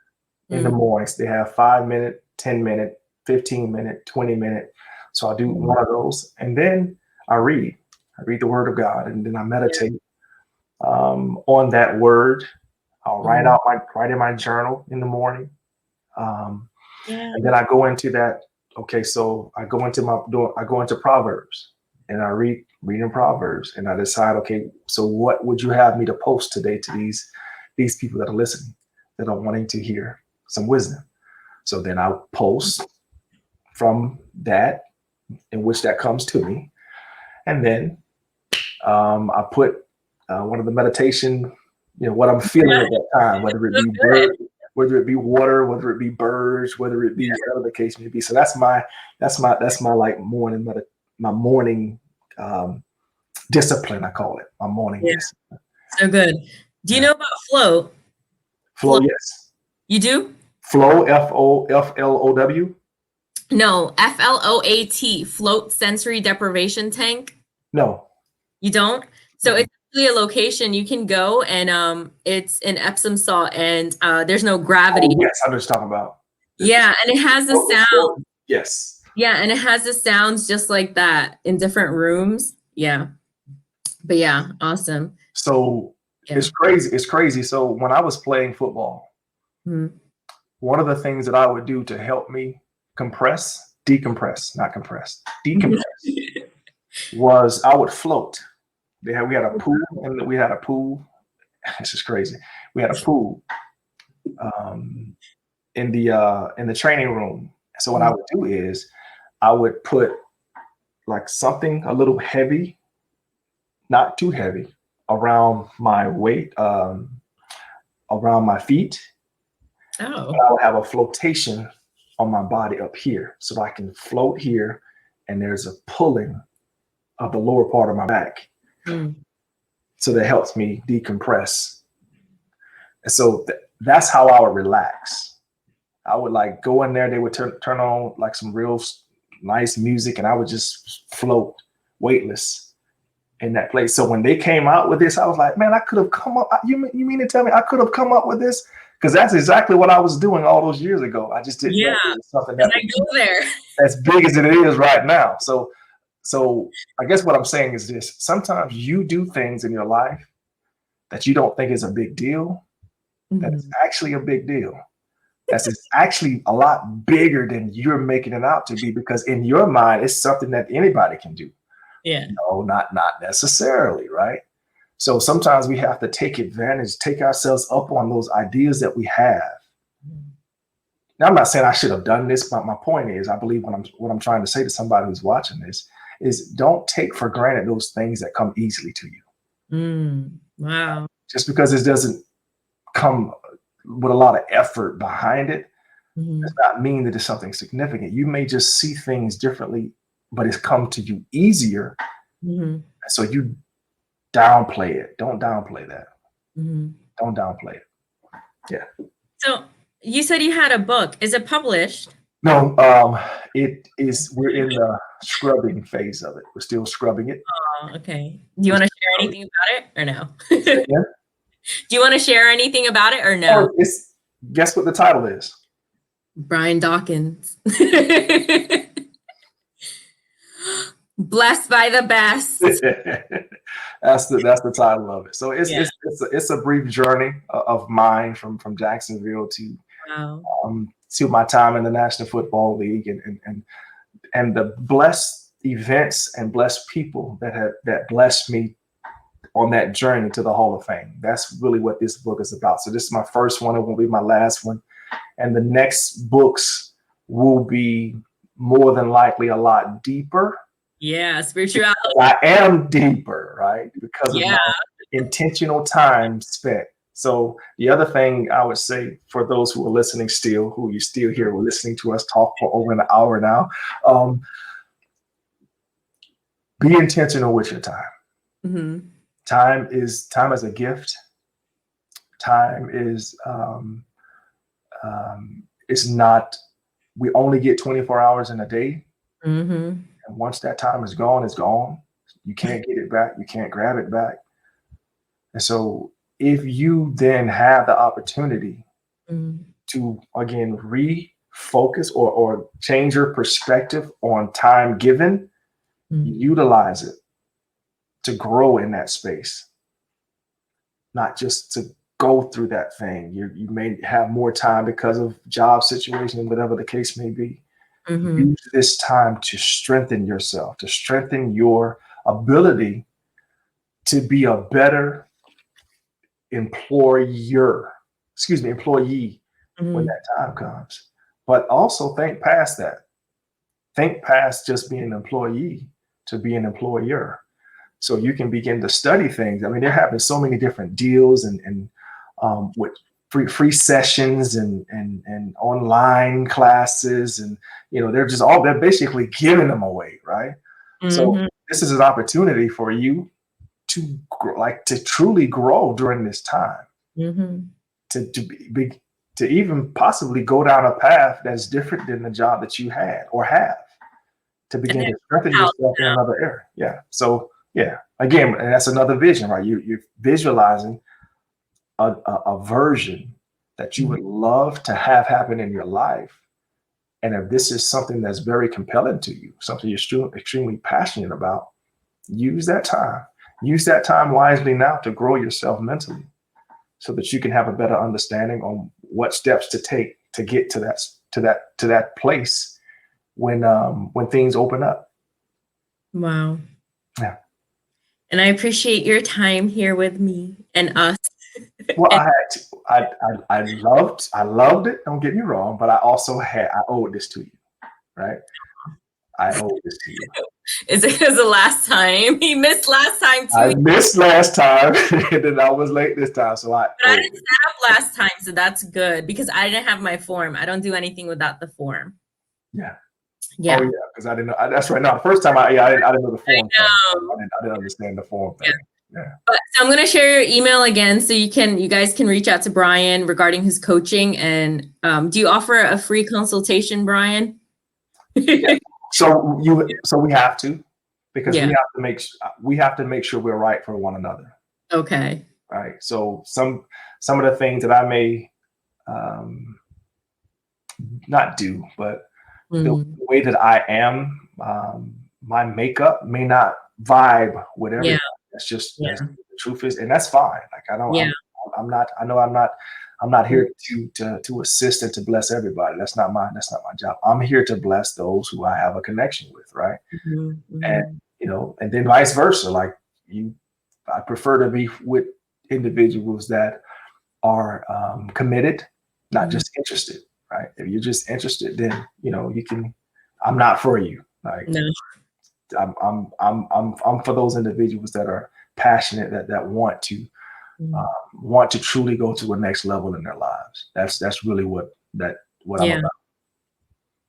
in the mornings. They have 5 minute, 10 minute, 15 minute, 20 minute. So I do one of those, and then I read the word of God, and then I meditate on that word. I'll write in my journal in the morning. And then I go into that. Okay, so I go into Proverbs, and I read in Proverbs, and I decide, okay, so what would you have me to post today to these people that are listening, that are wanting to hear some wisdom? So then I post from that, in which that comes to me, and then I put one of the meditation, what I'm feeling at that time, whether it be bird, whether it be water, whether it be birds, whether it be whatever the case may be. So that's my like morning my morning discipline. I call it my morning discipline. So good. Do you know about flow? Flow, yes. You do? Flow, FLOW. No, FLOAT, float sensory deprivation tank. No. You don't? So it's actually a location you can go, and it's in Epsom salt, and there's no gravity. Oh, yes, I know what you're talking about. Yeah, and it has the sound. Yes. Yeah, and it has the sounds just like that in different rooms. Yeah. But yeah, awesome. So it's crazy. It's crazy. So when I was playing football, one of the things that I would do to help me decompress, was I would float. We had a pool, and we had a pool. This is crazy. We had a pool in the training room. So what I would do is I would put like something a little heavy, not too heavy, around my weight, around my feet. Oh. I would have a flotation on my body up here, so I can float here, and there's a pulling of the lower part of my back. So that helps me decompress. And so that's how I would relax. I would like go in there. They would turn on like some real nice music, and I would just float weightless in that place. So when they came out with this, I was like, man, I could have come up. You mean to tell me I could have come up with this? Because that's exactly what I was doing all those years ago. I just didn't know it was something that I go there. as big as it is right now. So I guess what I'm saying is this: sometimes you do things in your life that you don't think is a big deal, that is actually a big deal. That's actually a lot bigger than you're making it out to be, because in your mind, it's something that anybody can do. Yeah. No, not necessarily, right? So sometimes we have to take advantage, take ourselves up on those ideas that we have. Now, I'm not saying I should have done this, but my point is, I believe what I'm trying to say to somebody who's watching this is, don't take for granted those things that come easily to you. Wow. Just because it doesn't come with a lot of effort behind it, does not mean that it's something significant. You may just see things differently, but it's come to you easier. So you downplay it. Don't downplay that. Don't downplay it. Yeah. So you said you had a book. Is it published? No, it is. We're in the scrubbing phase of it. We're still scrubbing it. Oh, okay. Do you want to share anything about it or no? Do you want to share anything about it or no? Guess what the title is? Brian Dawkins. Blessed by the best. That's the title of it. So it's a brief journey of mine from Jacksonville to my time in the National Football League and the blessed events and blessed people that blessed me on that journey to the Hall of Fame. That's really what this book is about. So this is my first one. It won't be my last one. And the next books will be more than likely a lot deeper. Yeah, spirituality. I am deeper, right? Because of my intentional time spent. So the other thing I would say for those who are listening still, who you still here, we're listening to us talk for over an hour now. Be intentional with your time. Time is a gift. Time is it's not. We only get 24 hours in a day. And once that time is gone, it's gone. You can't get it back. You can't grab it back. And so if you then have the opportunity to, again, refocus or change your perspective on time given, utilize it to grow in that space, not just to go through that thing. You may have more time because of job situation, whatever the case may be. Use this time to strengthen yourself, to strengthen your ability to be a better employee when that time comes. But also think past that. Think past just being an employee to be an employer. So you can begin to study things. I mean, they're having so many different deals and with free sessions and online classes, and they're basically giving them away, right? So this is an opportunity for you to truly grow during this time, to even possibly go down a path that's different than the job that you had or have, to begin to strengthen yourself in another area. Yeah. So again, and that's another vision, right? You're visualizing a version that you would love to have happen in your life. And if this is something that's very compelling to you, something you're extremely passionate about, use that time. Use that time wisely now to grow yourself mentally so that you can have a better understanding on what steps to take to get to that place when things open up. Wow. Yeah. And I appreciate your time here with me and us. Well, I loved it. Don't get me wrong, but I owed this to you, right? I owed this to you. Is it because the last time he missed last time too? I missed last time, and then I was late this time. But I didn't set up last time, so that's good because I didn't have my form. I don't do anything without the form. Yeah. Yeah. Oh yeah, because I didn't know. That's right. Now, the first time I didn't know the form. I didn't understand the form thing. Yeah. But so I'm going to share your email again so you guys can reach out to Brian regarding his coaching. And do you offer a free consultation, Brian? Yeah. So we have to, because we have to make sure we're right for one another. Okay. Right. So some of the things that I may not do, but the way that I am, my makeup may not vibe with everybody. Yeah. That's just that's the truth is, and that's fine. Like I don't. Yeah. I'm not here to assist and to bless everybody. That's not my job. I'm here to bless those who I have a connection with, right? And and then vice versa. Like I prefer to be with individuals that are committed, not just interested, right? If you're just interested, then you can. I'm not for you. Like no. I'm for those individuals that are passionate, that want to truly go to a next level in their lives. That's really what I'm about.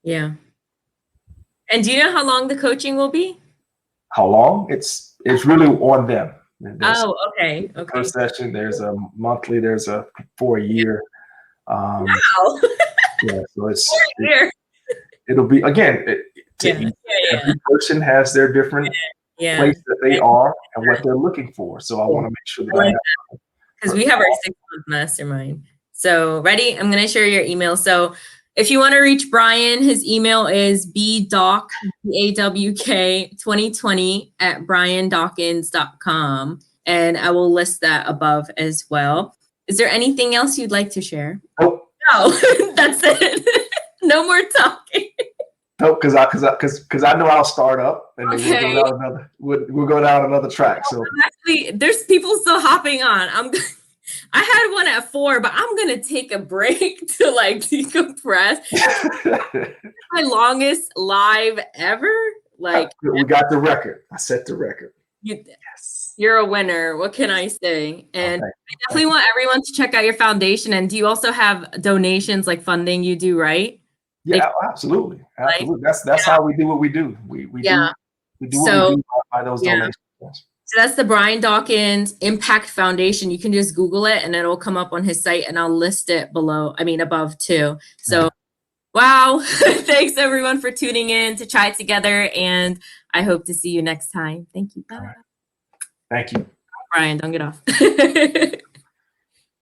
Yeah. And do you know how long the coaching will be? How long? It's really on them. Okay. First session, there's a monthly, there's a for a year. Wow. Yeah, so it's 4 years. It'll be again. Every person has their different place that they are and what they're looking for. So I want to make sure that because we have our 6-month mastermind. So ready? I'm going to share your email. So if you want to reach Brian, his email is bdawk, BAWK 2020 at briandawkins.com. And I will list that above as well. Is there anything else you'd like to share? Oh. No, that's it. No more talking. No, because I know I'll start up and then we'll go down another track. So actually, there's people still hopping on. I had one at 4, but I'm gonna take a break to like decompress. My longest live ever. Like we got the record. I set the record. You're a winner. What can I say? And I definitely want everyone to check out your foundation. And do you also have donations, like funding you do, right? Yeah, absolutely. That's how we do what we do. We do what we do by those donations. So that's the Brian Dawkins Impact Foundation. You can just Google it and it'll come up on his site, and I'll list it above too. So wow. Thanks everyone for tuning in to C.H.A.I Together, and I hope to see you next time. Thank you. Bye. Thank you. Brian, don't get off.